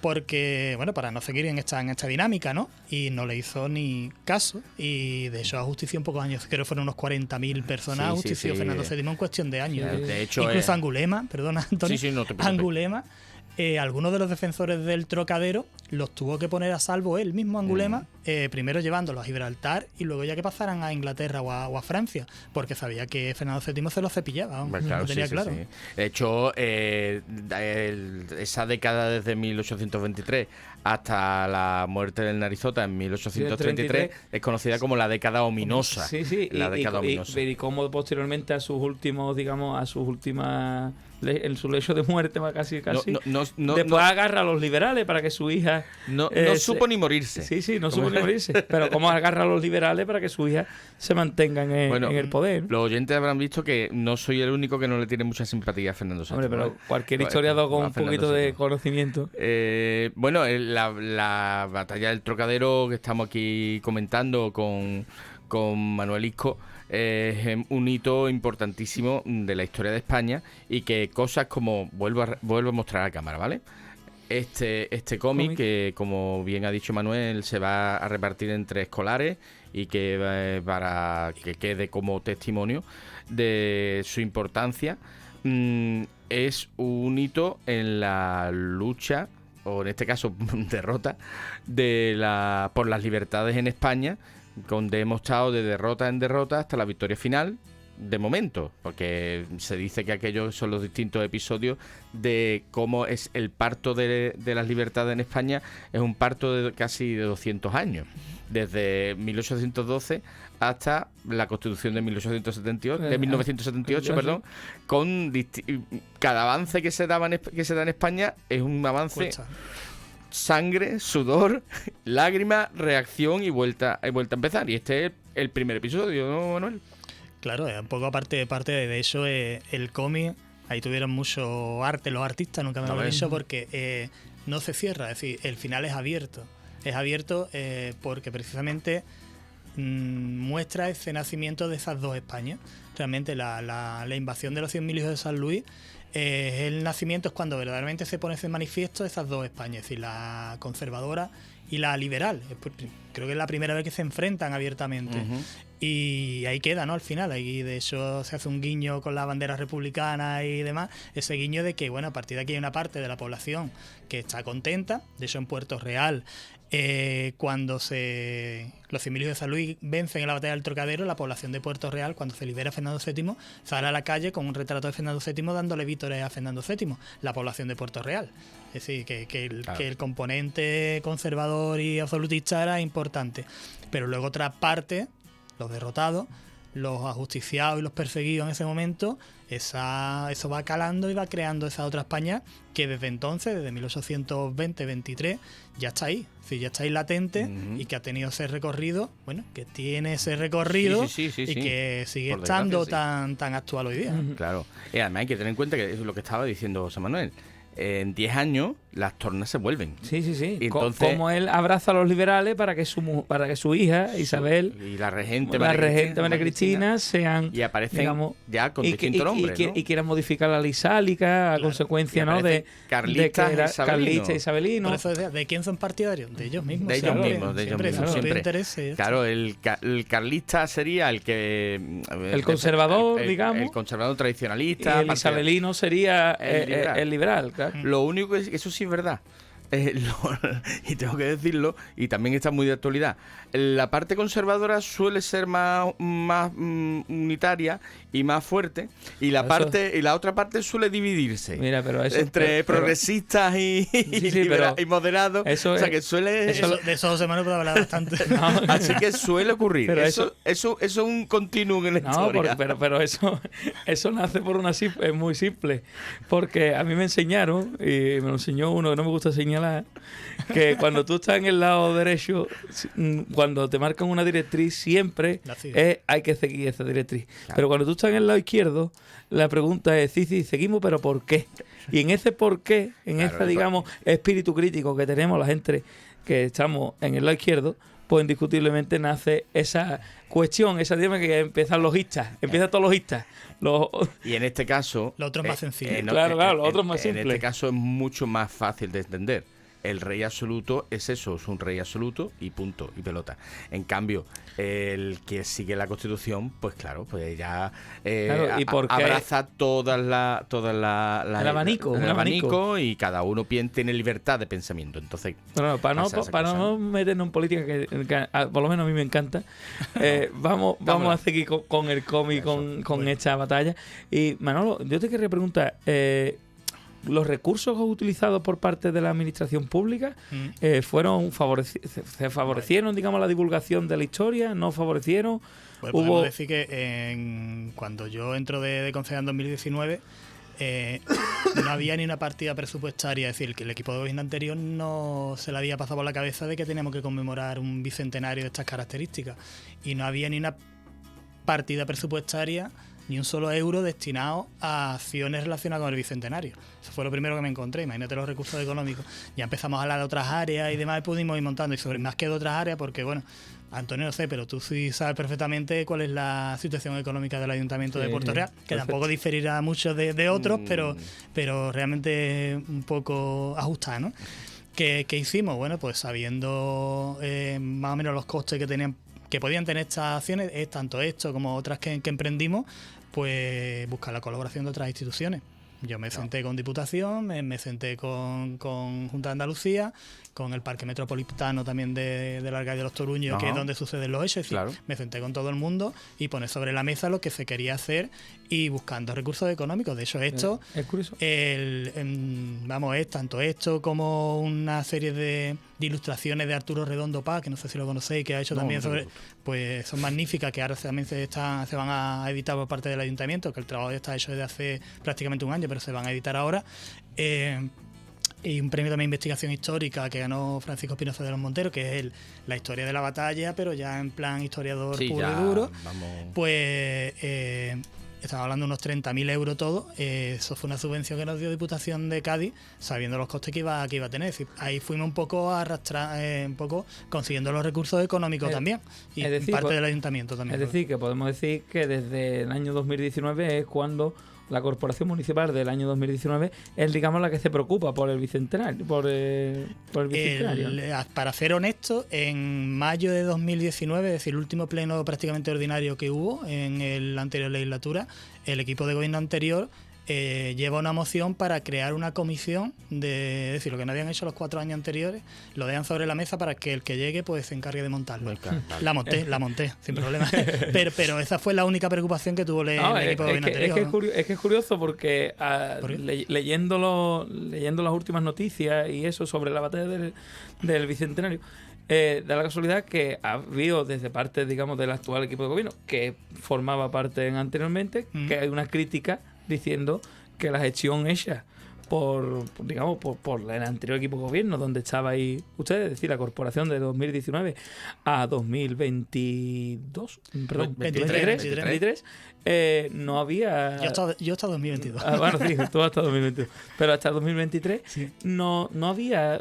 Porque, bueno, para no seguir en esta dinámica, ¿no? Y no le hizo ni caso. Y de hecho ajustició en pocos años, creo que fueron unos 40.000 personas, ajustició Fernando VII en cuestión de años. De hecho, incluso Angulema, perdona, Antonio, no te preocupes. Angulema, algunos de los defensores del Trocadero los tuvo que poner a salvo él mismo, Angulema, primero llevándolos a Gibraltar y luego ya que pasaran a Inglaterra o a Francia, porque sabía que Fernando VII se los cepillaba, vamos, Claro, lo tenía sí, claro. sí. De hecho, esa década desde 1823 hasta la muerte del Narizota en 1833 es conocida como la década ominosa. Sí, sí. La década ominosa. Y cómo posteriormente a sus últimos, digamos, en su lecho de muerte, casi. Después agarra a los liberales para que su hija... No supo ni morirse. Sí, no supo ni morirse. Pero cómo agarra a los liberales para que su hija se mantenga en el poder. Los oyentes habrán visto que no soy el único que no le tiene mucha simpatía a Fernando VII. Hombre, pero cualquier historiador con un poquito de conocimiento... Bueno, la batalla del Trocadero que estamos aquí comentando con Manuel Isco es un hito importantísimo de la historia de España y que cosas como vuelvo a mostrar a cámara, ¿vale? Este cómic que, como bien ha dicho Manuel, se va a repartir entre escolares y que para que quede como testimonio de su importancia, es un hito en la lucha, o en este caso derrota, por las libertades en España, donde hemos estado de derrota en derrota hasta la victoria final, de momento, porque se dice que aquellos son los distintos episodios de cómo es el parto de las libertades en España. Es un parto de casi de 200 años, desde 1812 hasta la Constitución de 1978, perdón, con cada avance que se da en España es un avance... Sangre, sudor, lágrimas, reacción y vuelta a empezar. Y este es el primer episodio, ¿no, Manuel? Claro, un poco aparte de eso, el cómic, ahí tuvieron mucho arte los artistas, nunca me lo han dicho, porque no se cierra, es decir, el final es abierto. Es abierto porque precisamente muestra ese nacimiento de esas dos Españas. Realmente la invasión de los 100.000 hijos de San Luis, el nacimiento es cuando verdaderamente se pone en manifiesto esas dos Españas, es decir, la conservadora y la liberal. Creo que es la primera vez que se enfrentan abiertamente. Y ahí queda, ¿no? Al final, ahí de hecho se hace un guiño con la bandera republicana y demás, ese guiño de que, bueno, a partir de aquí hay una parte de la población que está contenta. De hecho, en Puerto Real, cuando los 100.000 hijos de San Luis vencen en la batalla del Trocadero, la población de Puerto Real, cuando se libera Fernando VII, sale a la calle con un retrato de Fernando VII dándole vítores a Fernando VII, la población de Puerto Real. Es decir, que el componente conservador y absolutista era importante. Pero luego otra parte, los derrotados, los ajusticiados y los perseguidos en ese momento, eso va calando y va creando esa otra España que desde entonces, desde 1820-23, ya está ahí. Es decir, ya está ahí latente y que ha tenido ese recorrido, bueno, que tiene ese recorrido y que sigue estando tan actual hoy día. Claro. Y además hay que tener en cuenta que es lo que estaba diciendo José Manuel. En 10 años las tornas se vuelven. Sí. Y entonces, como él abraza a los liberales para que su hija, Isabel, y la regente María Cristina sean... Y aparecen, digamos, ya con distintos nombres, ¿no? Y quieran modificar la ley sálica a consecuencia, ¿no? De carlista y isabelino. Por eso, ¿de quién son partidarios? De ellos mismos. De ellos mismos, siempre. Claro, el carlista sería el que... El conservador, digamos. El conservador tradicionalista. Y el isabelino sería el liberal, claro. Lo único es que eso sí es verdad. Y tengo que decirlo, y también está muy de actualidad. La parte conservadora suele ser más unitaria y más fuerte, y la otra parte suele dividirse. Mira, pero eso, entre progresistas y moderados. Eso, o sea, que suele... de eso José Manuel puede hablar bastante. Así que suele ocurrir. Pero eso es un continuum en la historia. Pero eso nace por es muy simple. Porque a mí me enseñaron, y me lo enseñó uno que no me gusta señalar, que cuando tú estás en el lado derecho, cuando te marcan una directriz, siempre hay que seguir esa directriz. Claro. Pero cuando tú estás en el lado izquierdo, la pregunta es, sí, seguimos, pero ¿por qué? Y en ese por qué, digamos, espíritu crítico que tenemos la gente que estamos en el lado izquierdo, pues indiscutiblemente nace esa cuestión, esa tema que empiezan todos logistas. Y en este caso... Lo otro es más sencillo. Lo otro es más simple. En este caso es mucho más fácil de entender. el rey absoluto es eso, es un rey absoluto y punto, y pelota. En cambio, el que sigue la Constitución, pues claro, pues ya Claro, ¿y por qué? abraza el abanico y cada uno tiene libertad de pensamiento. Entonces, Bueno, para no meternos en política, que por lo menos a mí me encanta, vamos a seguir con el cómic, con esta batalla. Y Manolo, yo te quería preguntar, ¿los recursos utilizados por parte de la administración pública se favorecieron, digamos, la divulgación de la historia? ¿No favorecieron? Pues podemos decir que cuando yo entro de concejal en 2019, no había ni una partida presupuestaria, es decir, que el equipo de gobierno anterior no se le había pasado por la cabeza de que teníamos que conmemorar un bicentenario de estas características, y no había ni una partida presupuestaria ni un solo euro destinado a acciones relacionadas con el bicentenario. Eso fue lo primero que me encontré. Imagínate los recursos económicos. Ya empezamos a hablar de otras áreas y demás, y pudimos ir montando, y sobre más que de otras áreas, porque bueno, Antonio, no sé, pero tú sí sabes perfectamente cuál es la situación económica del Ayuntamiento de Puerto Real, que tampoco diferirá mucho de otros, pero realmente un poco ajustada, ¿no? ¿Qué hicimos? Bueno, pues sabiendo más o menos los costes que podían tener estas acciones, tanto esto como otras que emprendimos, pues buscar la colaboración de otras instituciones. Yo me senté con Diputación, me senté con Junta de Andalucía, con el Parque Metropolitano también de la Arcadia de los Toruños, que es donde suceden los hechos. Claro. Me senté con todo el mundo y poner sobre la mesa lo que se quería hacer y buscando recursos económicos. De hecho, esto es curioso. es tanto esto como una serie de ilustraciones de Arturo Redondo Paz, que no sé si lo conocéis, que ha hecho también pues son magníficas, que ahora también se van a editar por parte del Ayuntamiento, que el trabajo ya está hecho desde hace prácticamente un año, pero se van a editar ahora. Y un premio también de investigación histórica que ganó Francisco Espinosa de los Monteros, que es la historia de la batalla, pero ya en plan historiador puro y duro. Pues estamos hablando de unos 30.000 euros todo. Eso fue una subvención que nos dio Diputación de Cádiz, sabiendo los costes que iba a tener. Es decir, ahí fuimos un poco a arrastrar, un poco consiguiendo los recursos económicos también, y es decir, parte del Ayuntamiento también. Es decir, que podemos decir que desde el año 2019 es cuando la Corporación Municipal del año 2019 es, digamos, la que se preocupa por el bicentenario. Por el bicentenario. Para ser honesto, en mayo de 2019, es decir, el último pleno prácticamente ordinario que hubo en la anterior legislatura, el equipo de gobierno anterior lleva una moción para crear una comisión es decir, lo que no habían hecho los 4 años anteriores, lo dejan sobre la mesa para que el que llegue pues se encargue de montarlo. La monté, sin problema. pero esa fue la única preocupación que tuvo el equipo de gobierno anterior. Es que es curioso porque leyendo las últimas noticias y eso sobre la batalla del Bicentenario, da la casualidad que ha habido desde parte, digamos, del actual equipo de gobierno, que formaba parte anteriormente, que hay una crítica diciendo que la gestión hecha por el anterior equipo de gobierno, donde estaba ahí ustedes, es decir, la corporación de 2019 a 2022, perdón, 23, no había... Yo hasta 2022. Bueno, sí, tú hasta 2022. Pero hasta 2023 no había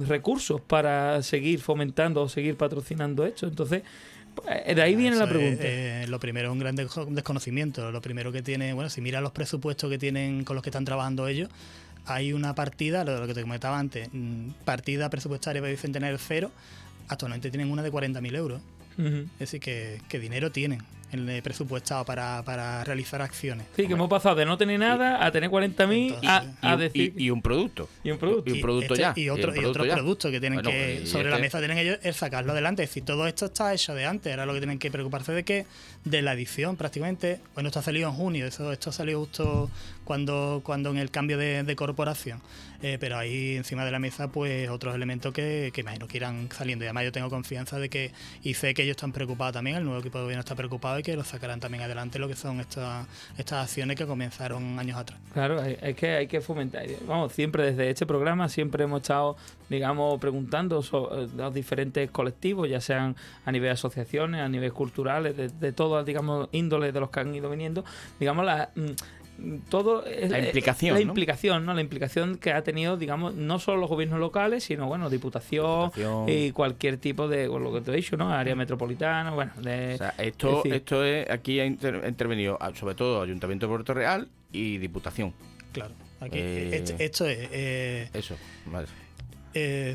recursos para seguir fomentando o seguir patrocinando esto. Entonces, de ahí viene la pregunta. Lo primero es un gran desconocimiento. Lo primero que tiene, bueno, si miras los presupuestos que tienen con los que están trabajando ellos, hay una partida, lo que te comentaba antes, partida presupuestaria para el Bicentenario 0, actualmente tienen una de 40.000 euros. Es decir, que dinero tienen presupuestado para realizar acciones. Sí, que hemos pasado de no tener nada a tener 40.000 a decir... Y un producto. Y un producto ya. Y otros productos que tienen sobre la mesa tienen ellos el sacarlo adelante. Es decir, todo esto está hecho de antes. Ahora lo que tienen que preocuparse de la edición prácticamente. Bueno, esto ha salido en junio. Esto salió justo cuando en el cambio de corporación. Pero ahí encima de la mesa pues otros elementos que imagino que irán saliendo. Y además yo tengo confianza de que, y sé que ellos están preocupados también, el nuevo equipo de gobierno está preocupado y que lo sacarán también adelante lo que son estas acciones que comenzaron años atrás. Claro, hay que fomentar. Vamos, siempre desde este programa siempre hemos estado, digamos, preguntando sobre los diferentes colectivos, ya sean a nivel de asociaciones, a nivel culturales, de todas, digamos, índoles de los que han ido viniendo, digamos, todo es la implicación, ¿no? La implicación que ha tenido, digamos, no solo los gobiernos locales, sino bueno, diputación y cualquier tipo de, lo que te he dicho, ¿no? Área metropolitana, bueno, o sea, esto es, aquí ha intervenido sobre todo Ayuntamiento de Puerto Real y Diputación. Claro, aquí esto es eso, vale.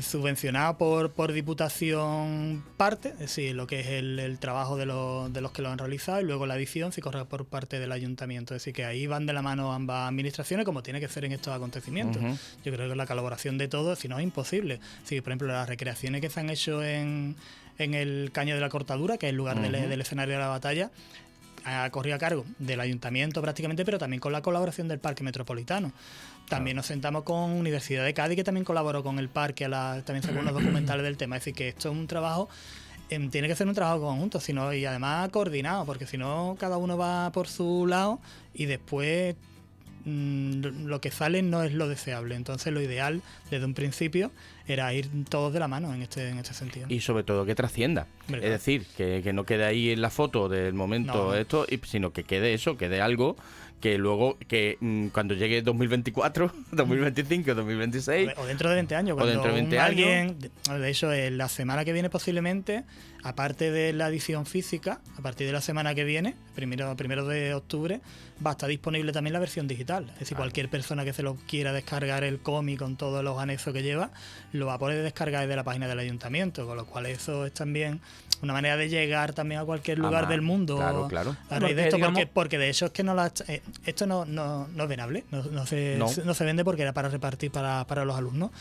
subvencionado por Diputación parte, es decir, lo que es el trabajo de los que lo han realizado, y luego la edición sí corre por parte del ayuntamiento. Es decir, que ahí van de la mano ambas administraciones, como tiene que ser en estos acontecimientos. Yo creo que la colaboración de todos, si no, es imposible. Si, por ejemplo, las recreaciones que se han hecho en el Caño de la Cortadura, que es el lugar del escenario de la batalla, ha corrido a cargo del ayuntamiento prácticamente, pero también con la colaboración del Parque Metropolitano. También nos sentamos con Universidad de Cádiz, que también colaboró con el parque, también sacó unos documentales del tema. Es decir, que esto es un trabajo, tiene que ser un trabajo conjunto, sino, y además coordinado, porque si no, cada uno va por su lado y después lo que sale no es lo deseable. Entonces, lo ideal desde un principio era ir todos de la mano en este sentido. Y sobre todo que trascienda. ¿Verdad? Es decir, que no quede ahí en la foto del momento sino que quede eso, quede algo que luego, cuando llegue 2024, 2025, 2026... O dentro de 20 años. O dentro de 20 años. De hecho, la semana que viene posiblemente, aparte de la edición física, a partir de la semana que viene, primero de octubre, va a estar disponible también la versión digital. Es decir, cualquier persona que se lo quiera descargar el cómic con todos los anexos que lleva, lo va a poder descargar desde la página del ayuntamiento, con lo cual eso es también una manera de llegar también a cualquier lugar del mundo. Claro. A raíz de esto, porque de hecho es que esto no es venable, no se vende porque era para repartir para los alumnos.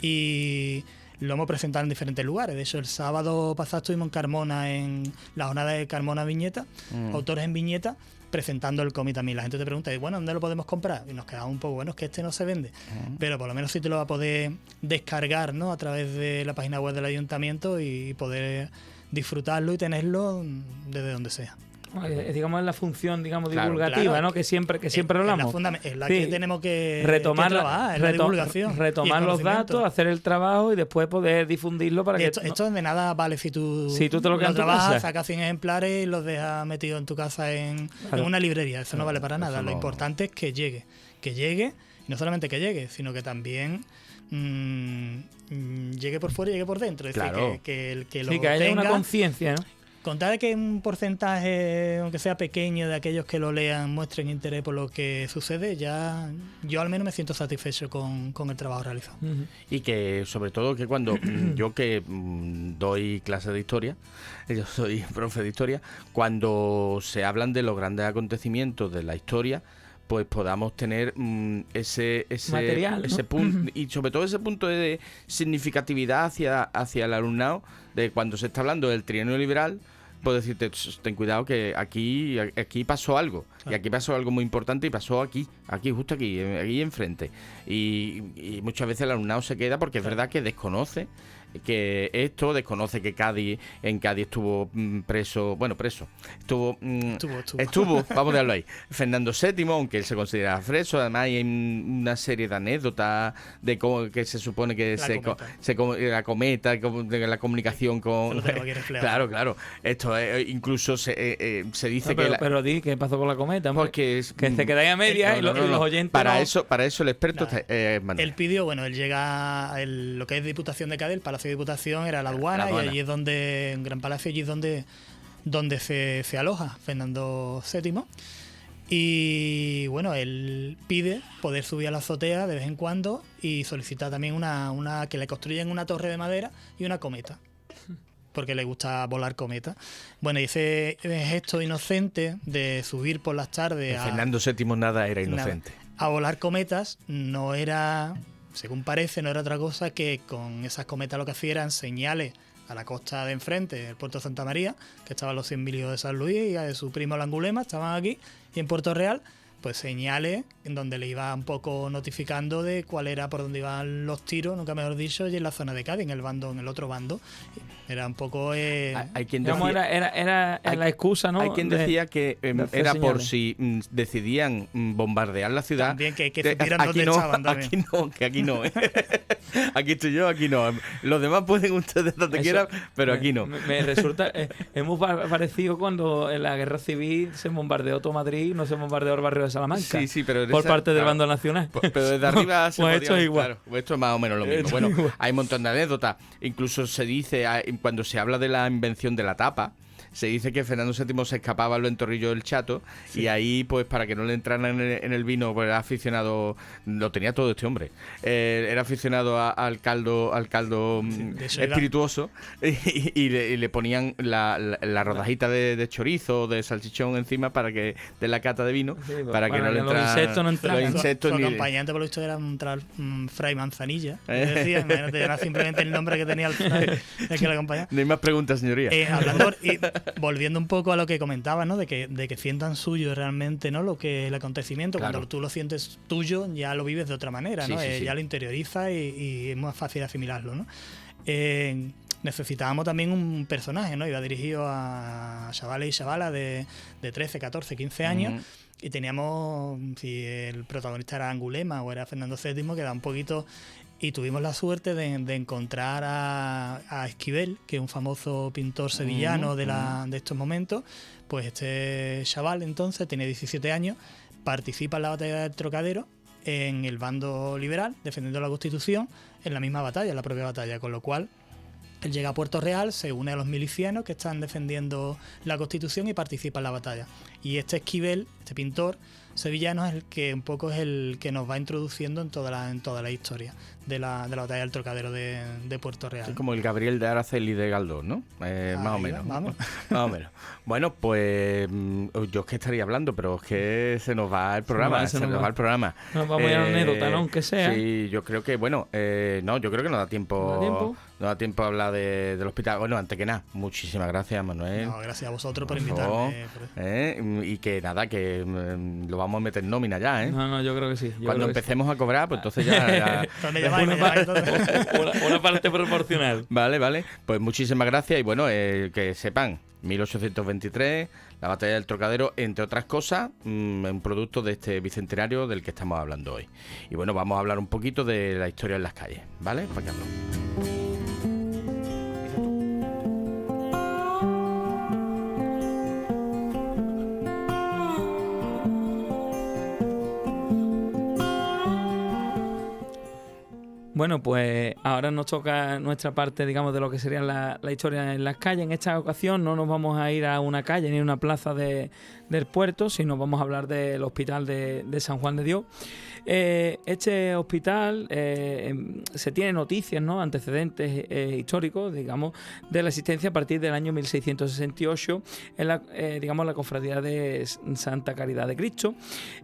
Y lo hemos presentado en diferentes lugares. De hecho, el sábado pasado estuvimos en Carmona, en la jornada de Carmona Viñeta, autores en viñeta, presentando el cómic también. La gente te pregunta, bueno, ¿dónde lo podemos comprar? Y nos quedamos un poco, bueno, es que este no se vende. Pero por lo menos sí te lo va a poder descargar, ¿no?, a través de la página web del ayuntamiento y poder disfrutarlo y tenerlo desde donde sea. Digamos, es la función, digamos, divulgativa, ¿no? Que siempre hablamos. Es la que tenemos que retomar trabajar, es la divulgación. Retomar los datos, hacer el trabajo y después poder difundirlo para que... Esto de nada vale si tú te lo trabajas, sacas 100 ejemplares y los dejas metidos en tu casa en una librería. Eso no vale para nada. Lo importante es que llegue. Y no solamente que llegue, sino que también llegue por fuera y llegue por dentro. Es decir, que el que lo que haya tenga, una conciencia, ¿no? Contar que un porcentaje, aunque sea pequeño, de aquellos que lo lean muestren interés por lo que sucede, ya yo al menos me siento satisfecho con el trabajo realizado. Y que sobre todo que cuando yo que doy clases de historia, yo soy profe de historia, cuando se hablan de los grandes acontecimientos de la historia, pues podamos tener ese material, ¿no? ese punto, y sobre todo ese punto de significatividad hacia el alumnado, de cuando se está hablando del trienio liberal, puedo decirte, ten cuidado que aquí pasó algo, y aquí pasó algo muy importante, y pasó aquí justo aquí enfrente, y muchas veces el alumnado se queda porque es verdad que desconoce que desconoce que en Cádiz estuvo preso, estuvo, vamos a dejarlo ahí, Fernando VII, aunque él se considera preso. Además hay una serie de anécdotas de cómo que se supone que la cometa, de la comunicación con... Claro, esto incluso se dice pero di, ¿qué pasó con la cometa? Porque que se quedáis a media y los oyentes... Para eso el experto él pidió, él llega a lo que es Diputación de Cádiz, el Palacio de Diputación era la aduana, y allí es donde, en Gran Palacio, allí es donde se aloja Fernando VII. Y bueno, él pide poder subir a la azotea de vez en cuando y solicita también que le construyan una torre de madera y una cometa, porque le gusta volar cometa. Bueno, y ese gesto inocente de subir por las tardes Fernando VII nada era inocente. A volar cometas no era, según parece, no era otra cosa que con esas cometas lo que hacían eran señales a la costa de enfrente, el puerto de Santa María, que estaban los 100 milíos de San Luis, y a su primo la Angulema, estaban aquí, y en Puerto Real, pues señales en donde le iba un poco notificando de cuál era por dónde iban los tiros, nunca mejor dicho, y en la zona de Cádiz, en el otro bando. Era un poco... Hay quien decía, era la excusa, ¿no? Hay quien decía que era por si decidían bombardear la ciudad. También que supieran dónde estaban también. Aquí no. Aquí estoy yo, aquí no. Los demás pueden ustedes donde quieran, pero aquí no. Me resulta... es muy parecido cuando en la guerra civil se bombardeó todo Madrid, no se bombardeó el barrio de Salamanca. Sí, pero por parte del bando nacional. Pero desde arriba se podía, esto es igual. Claro, esto es más o menos lo mismo. Bueno, hay un montón de anécdotas. Incluso se dice, cuando se habla de la invención de la tapa, se dice que Fernando VII se escapaba a los entorrillos del Chato, y ahí, pues para que no le entraran en el vino, pues era aficionado, lo tenía todo este hombre, era aficionado al caldo espirituoso, y le ponían la rodajita de chorizo, de salchichón encima para que de la cata de vino, para que no le entraran los insectos no entraran. los insectos. Su acompañante, por lo visto, era un tal Fray Manzanilla. Decía, era simplemente el nombre que tenía el que le acompañaba. No hay más preguntas, señoría. Hablando y volviendo un poco a lo que comentabas, ¿no? De que sientan suyo realmente, ¿no? Lo que el acontecimiento, claro. cuando tú lo sientes tuyo, ya lo vives de otra manera, ¿no? Sí. Ya lo interiorizas y es más fácil asimilarlo, ¿no? Necesitábamos también un personaje, ¿no? Iba dirigido a chavales y chavalas de 13, 14, 15 años. Y teníamos, si el protagonista era Angulema o era Fernando VII, que da un poquito. Y tuvimos la suerte de encontrar a Esquivel, que es un famoso pintor sevillano de estos momentos. Pues este chaval entonces tiene 17 años, participa en la batalla del Trocadero en el bando liberal, defendiendo la Constitución, en la misma batalla, en la propia batalla, con lo cual él llega a Puerto Real, se une a los milicianos que están defendiendo la Constitución y participa en la batalla. Y este Esquivel, este pintor sevillano, es el que un poco es el que nos va introduciendo en toda la historia de la batalla del Trocadero de Puerto Real. Es como el Gabriel de Araceli de Galdós, ¿no? Más o menos. Vamos. Más o menos. Bueno, pues yo es que estaría hablando, pero es que se nos va el programa. Se nos va el programa. Nos vamos a ir a la anécdota, ¿no? Aunque sea. Sí, yo creo que, bueno, no, yo creo que no da tiempo. ¿No da tiempo? No da tiempo a hablar del hospital. Bueno, antes que nada, muchísimas gracias, Manuel. No, gracias a vosotros por invitarme. Y que nada, que lo vamos a meter en nómina ya, ¿eh? No, yo creo que sí. Cuando empecemos a cobrar, pues entonces ya... una parte proporcional. Vale. Pues muchísimas gracias y bueno, que sepan, 1823, la batalla del Trocadero, entre otras cosas, un producto de este bicentenario del que estamos hablando hoy. Y bueno, vamos a hablar un poquito de la historia en las calles, ¿vale? Juan Carlos. Bueno, pues ahora nos toca nuestra parte, digamos, de lo que sería la historia en las calles. En esta ocasión no nos vamos a ir a una calle ni a una plaza del puerto, sino vamos a hablar del hospital de San Juan de Dios. Este hospital se tiene noticias, ¿no? Antecedentes históricos, digamos, de la existencia a partir del año 1668 en la cofradía de Santa Caridad de Cristo.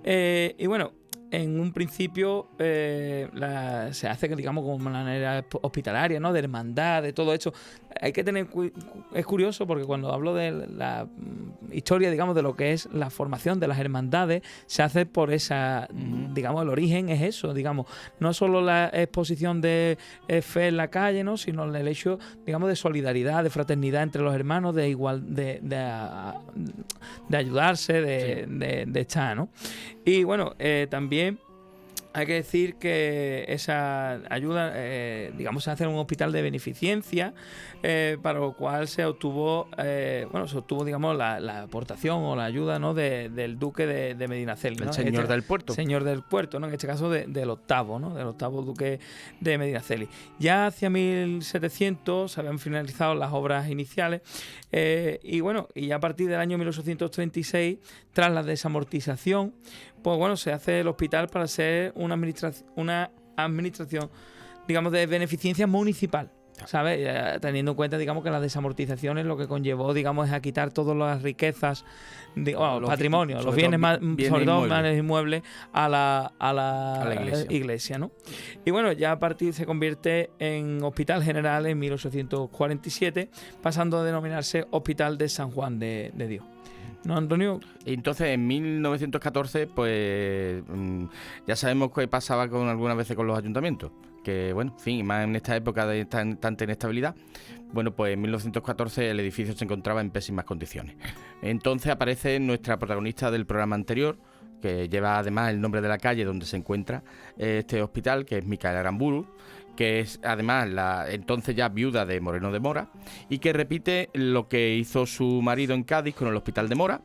Y bueno, en un principio se hace, digamos, como una manera hospitalaria, ¿no? De hermandad, de todo esto. Hay que tener... Es curioso porque cuando hablo de la historia, digamos, de lo que es la formación de las hermandades, se hace por esa... Digamos, el origen es eso, digamos. No solo la exposición de fe en la calle, ¿no? Sino el hecho, digamos, de solidaridad, de fraternidad entre los hermanos, de ayudarse, de estar, ¿no? Y bueno, también hay que decir que esa ayuda, digamos, se hace en un hospital de beneficencia, para lo cual se obtuvo, digamos, la aportación o la ayuda, ¿no? del duque de Medinaceli, ¿no? El señor del puerto. Señor del puerto, ¿no? En este caso del octavo, ¿no? Del octavo duque de Medinaceli. Ya hacia 1700 se habían finalizado las obras iniciales, y bueno, y ya a partir del año 1836, tras la desamortización, pues bueno, se hace el hospital para ser una administración, digamos, de beneficencia municipal, ¿sabes? Teniendo en cuenta, digamos, que las desamortizaciones lo que conllevó, digamos, es a quitar todas las riquezas, los patrimonios, los bienes más, sobre todo bienes inmuebles, a la iglesia, ¿no? Y bueno, ya a partir se convierte en Hospital General en 1847, pasando a denominarse Hospital de San Juan de Dios. ¿No, Antonio? Entonces, en 1914, pues ya sabemos qué pasaba algunas veces con los ayuntamientos. Que, bueno, en fin, más en esta época de tanta inestabilidad. Bueno, pues en 1914 el edificio se encontraba en pésimas condiciones. Entonces aparece nuestra protagonista del programa anterior, que lleva además el nombre de la calle donde se encuentra este hospital, que es Micaela Aramburu, que es además la entonces ya viuda de Moreno de Mora, y que repite lo que hizo su marido en Cádiz con el Hospital de Mora,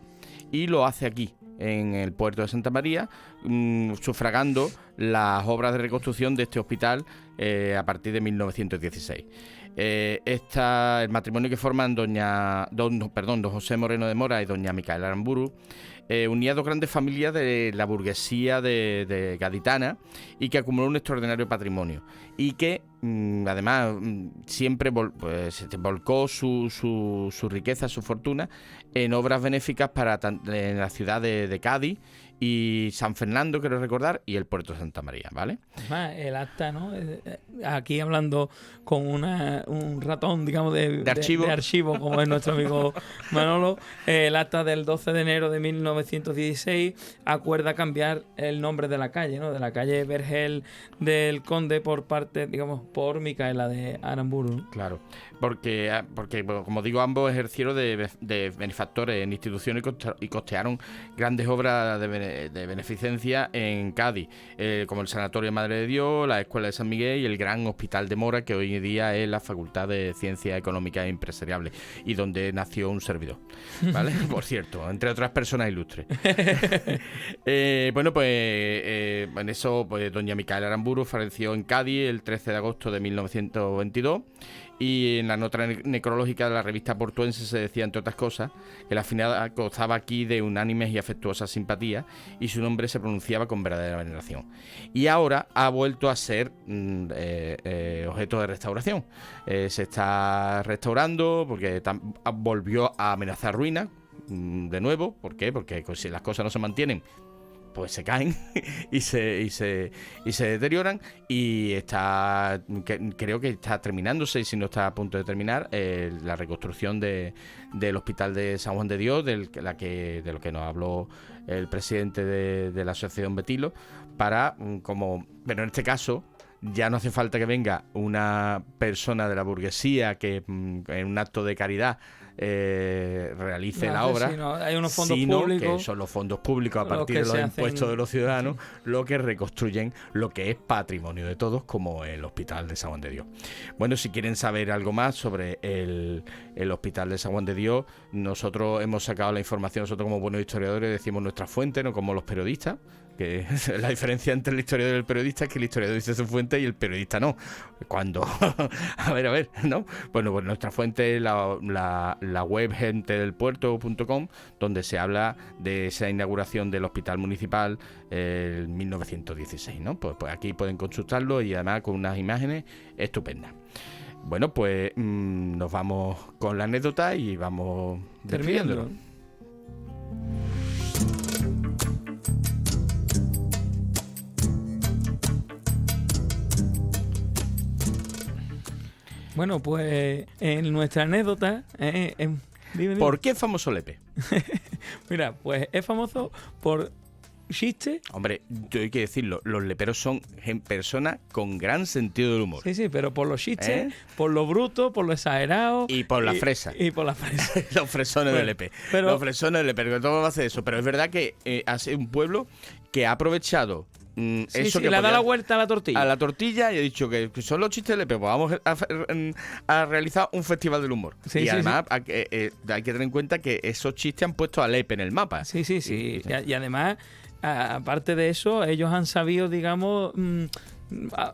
y lo hace aquí, en el puerto de Santa María, sufragando las obras de reconstrucción de este hospital a partir de 1916. El matrimonio que forman don José Moreno de Mora y doña Micaela Aramburu unía dos grandes familias de la burguesía de gaditana y que acumuló un extraordinario patrimonio y que además siempre volcó su riqueza, su fortuna en obras benéficas en la ciudad de Cádiz y San Fernando, quiero recordar, y el puerto de Santa María, ¿vale? Además, el acta, ¿no? Aquí hablando con un ratón, digamos, de archivo, como es nuestro amigo Manolo, el acta del 12 de enero de 1916 acuerda cambiar el nombre de la calle, ¿no? De la calle Vergel del Conde por Micaela de Aramburu, ¿no? Claro, porque como digo, ambos ejercieron de benefactores en instituciones y costearon grandes obras de beneficencia en Cádiz, como el Sanatorio Madre de Dios, la Escuela de San Miguel y el Gran Hospital de Mora, que hoy en día es la Facultad de Ciencias Económicas e Empresariales y donde nació un servidor, ¿vale? Por cierto, entre otras personas ilustres. Bueno, pues en eso, pues doña Micaela Aramburu falleció en Cádiz el 13 de agosto de 1922. Y en la nota necrológica de la revista portuense se decía, entre otras cosas, que la finada gozaba aquí de unánimes y afectuosas simpatías y su nombre se pronunciaba con verdadera veneración. Y ahora ha vuelto a ser objeto de restauración. Se está restaurando porque volvió a amenazar ruina de nuevo. ¿Por qué? Porque si las cosas no se mantienen, pues se caen y se deterioran, y creo que está terminándose, y si no está a punto de terminar, la reconstrucción del Hospital de San Juan de Dios, de lo que nos habló el presidente de la Asociación Betilo, pero en este caso ya no hace falta que venga una persona de la burguesía que en un acto de caridad realice la obra, hay unos fondos públicos, que son los fondos públicos a partir de los impuestos de los ciudadanos, lo que reconstruyen lo que es patrimonio de todos, como el Hospital de San Juan de Dios. Bueno, si quieren saber algo más sobre el Hospital de San Juan de Dios, nosotros hemos sacado la información, nosotros como buenos historiadores decimos nuestra fuente, no como los periodistas, que la diferencia entre el historiador y el periodista es que el historiador dice su fuente y el periodista no. Cuando a ver, ¿no? Bueno, pues nuestra fuente es la web gentedelpuerto.com, donde se habla de esa inauguración del hospital municipal en 1916, ¿no? Pues aquí pueden consultarlo, y además con unas imágenes estupendas. Bueno, pues nos vamos con la anécdota y vamos despidiéndolo. Bueno, pues en nuestra anécdota... dime. ¿Por qué es famoso Lepe? Mira, pues es famoso por chistes. Hombre, yo hay que decirlo, los leperos son personas con gran sentido del humor. Sí, pero por los chistes, por lo bruto, por lo exagerado. Y por la fresa. Y por la fresa. Los fresones de Lepe. Los fresones de Lepe, que todo hace eso. Pero es verdad que hace un pueblo que ha aprovechado... eso que le ha dado la vuelta a la tortilla. A la tortilla, y ha dicho que son los chistes de Lepe, pues vamos a realizar un festival del humor. Y además hay que tener en cuenta que esos chistes han puesto a Lepe en el mapa. Sí. Y además, aparte de eso, ellos han sabido, digamos...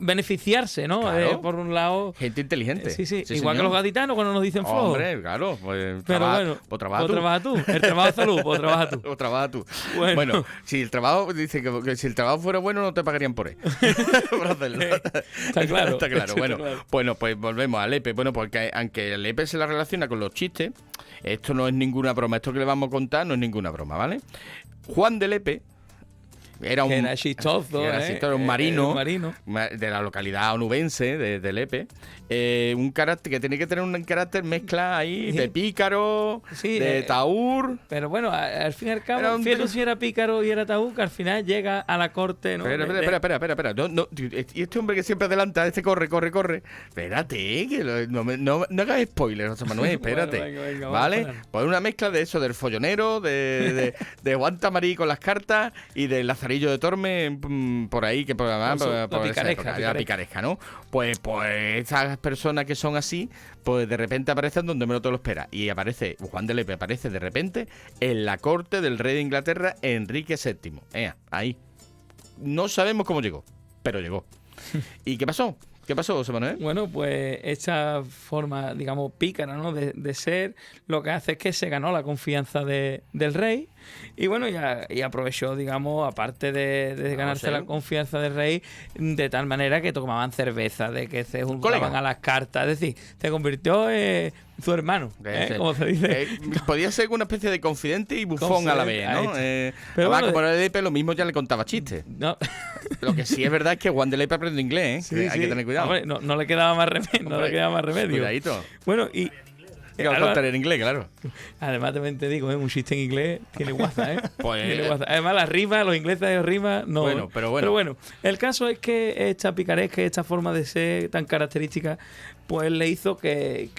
beneficiarse, ¿no? Claro. Por un lado... Gente inteligente. Sí, Sí, igual señor. que los gaditanos cuando nos dicen flojos. Hombre, claro. Pues Pero trabaja tú. El trabajo es salud, pues trabaja tú. O trabaja tú. Bueno, si el trabajo, dice que si el trabajo fuera bueno, no te pagarían por él. Por hacerlo. Está claro. Está claro. Está claro. Bueno, pues volvemos a Lepe. Bueno, porque aunque Lepe se la relaciona con los chistes, esto no es ninguna broma. Esto que le vamos a contar no es ninguna broma, ¿vale? Juan de Lepe era chistoso, un marino, marino de la localidad onubense de Lepe, un carácter que tiene que tener un carácter mezcla ahí de pícaro, de taur. Pero bueno, al fin y al cabo, fíjate si era pícaro y era taur, que al final llega a la corte, ¿no? Espera. No, y este hombre que siempre adelanta, corre. Espérate, que no hagas spoilers, José Manuel, espérate. Bueno, venga, ¿vale? Pues una mezcla de eso, del follonero, de Juan Tamarí con las cartas y del Lazarillo de Torme por ahí, que la picaresca, ¿no? Pues esas personas que son así, pues de repente aparecen donde menos te lo esperas. Y Juan de Lepe aparece de repente en la corte del rey de Inglaterra, Enrique VII. Ahí. No sabemos cómo llegó, pero llegó. ¿Y qué pasó? ¿Qué pasó, José Manuel? Bueno, pues esta forma, digamos, pícara, ¿no? de ser, lo que hace es que se ganó la confianza del rey. Y bueno, y aprovechó, digamos, aparte de ganarse la confianza del rey, de tal manera que tomaban cerveza, de que se juntaban a las cartas. Es decir, se convirtió en su hermano, como se dice. Podía ser una especie de confidente y bufón a la vez, ¿no? Pero bueno, como Juan de Lepe, lo mismo ya le contaba chistes. No. Lo que sí es verdad es que Juan de Lepe aprendió inglés, ¿eh? Hay que tener cuidado. Hombre, no le quedaba más remedio. No le quedaba más remedio. Cuidadito. Bueno, y... Claro, en inglés, claro. Además también te digo, un chiste en inglés tiene guasa, ¿eh? Pues, tiene guasa. Además las rimas, los ingleses de rimas, no. Bueno, pero bueno, el caso es que esta picaresca, esta forma de ser tan característica, pues le hizo que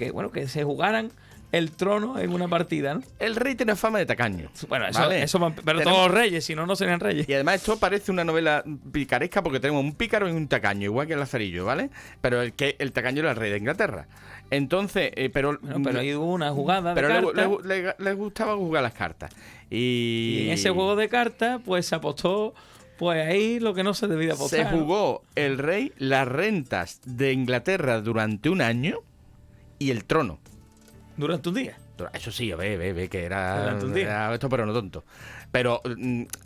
se jugaran el trono en una partida, ¿no? El rey tiene fama de tacaño. Bueno, pero todos los reyes, si no serían reyes. Y además esto parece una novela picaresca porque tenemos un pícaro y un tacaño, igual que el Lazarillo, ¿vale? Pero el tacaño era el rey de Inglaterra. Entonces, pero ahí hubo una jugada de cartas. Pero le gustaba jugar las cartas. Y en ese juego de cartas, pues se apostó, pues ahí lo que no se debía apostar. Se jugó el rey las rentas de Inglaterra durante un año y el trono. Durante un día. Eso sí, ve que era, durante un día. Era esto, pero no tonto. Pero,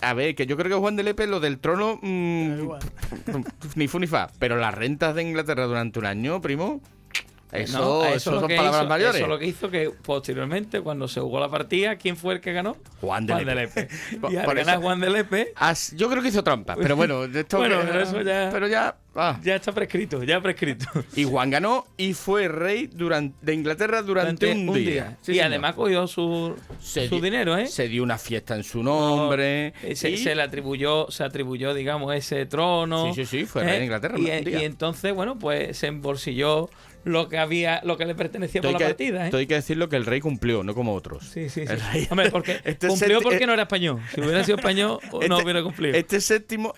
a ver, que yo creo que Juan de Lepe, lo del trono, ni fu ni fa. Pero las rentas de Inglaterra durante un año, primo... Eso son palabras mayores. Eso es lo que hizo que posteriormente, cuando se jugó la partida, ¿quién fue el que ganó? Juan de Lepe. Y al ganar Juan de Lepe... Yo creo que hizo trampa, pero bueno... pero eso ya... Pero ya... Ya está prescrito, Y Juan ganó y fue rey de Inglaterra durante un día. Sí, y además cogió su dinero, ¿eh? Se dio una fiesta en su nombre. Se le atribuyó, digamos, ese trono. Sí, fue rey de Inglaterra un día. Y entonces, bueno, pues se embolsilló lo que le pertenecía por la partida, ¿eh? Esto hay que decirlo, que el rey cumplió, no como otros. Sí. Hombre, porque cumplió porque no era español. Si hubiera sido español, no hubiera cumplido. Este séptimo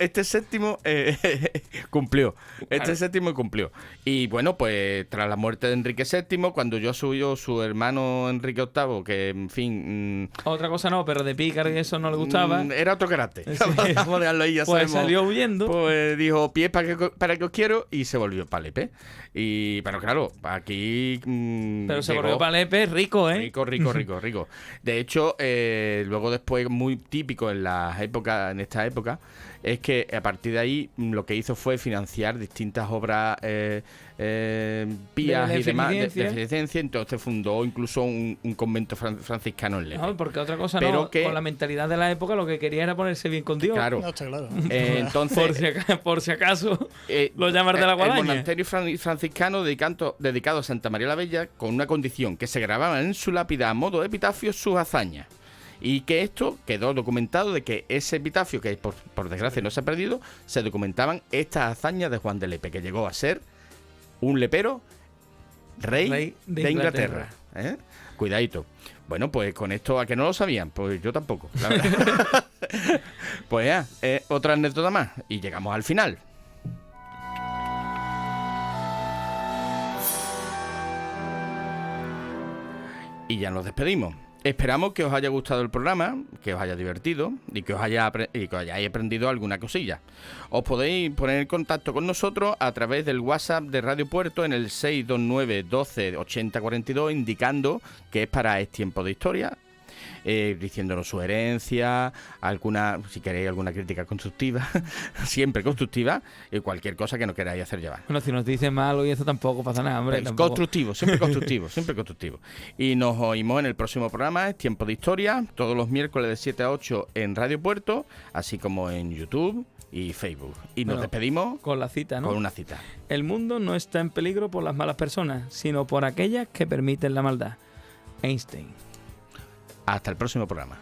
cumplió. Este séptimo cumplió. Y bueno, pues tras la muerte de Enrique VII, cuando yo subió su hermano Enrique VIII, que en fin... Otra cosa no, pero de pícaro y eso no le gustaba. Era otro carácter. Sí. Vamos a dejarlo ahí, ya pues sabemos. Salió huyendo. Pues dijo, pies para que os quiero, y se volvió para Lepe. Pero claro, aquí... pero se volvió para Lepe rico, ¿eh? Rico. De hecho, luego después, muy típico en esta época, es que a partir de ahí lo que hizo fue financiar distintas obras pías y demás de beneficencia. Entonces fundó incluso un convento franciscano en Lepe. No, porque otra cosa pero con la mentalidad de la época lo que quería era ponerse bien con Dios. Claro. No, está claro. Entonces, por si acaso lo llamas de la guadaña. El monasterio franciscano dedicado a Santa María la Bella, con una condición: que se grababan en su lápida a modo de epitafio sus hazañas. Y que esto quedó documentado, de que ese epitafio, que por desgracia no se ha perdido, se documentaban estas hazañas de Juan de Lepe, que llegó a ser un lepero rey de Inglaterra. Cuidadito. Bueno, pues con esto, ¿a que no lo sabían? Pues yo tampoco, la verdad. Pues ya, otra anécdota más. Y llegamos al final. Y ya nos despedimos. Esperamos que os haya gustado el programa, que os haya divertido y que hayáis aprendido alguna cosilla. Os podéis poner en contacto con nosotros a través del WhatsApp de Radio Puerto en el 629 12 80 42, indicando que es para Es Tiempo de Historia, diciéndonos sugerencias, si queréis alguna crítica constructiva, siempre constructiva, y cualquier cosa que no queráis hacer llevar. Bueno, si nos dicen malo y eso tampoco pasa nada, hombre. Pues constructivo, siempre constructivo. Y nos oímos en el próximo programa, Es Tiempo de Historia, todos los miércoles de 7 a 8 en Radio Puerto, así como en YouTube y Facebook. Y nos despedimos con la cita, ¿no? Con una cita. El mundo no está en peligro por las malas personas, sino por aquellas que permiten la maldad. Einstein. Hasta el próximo programa.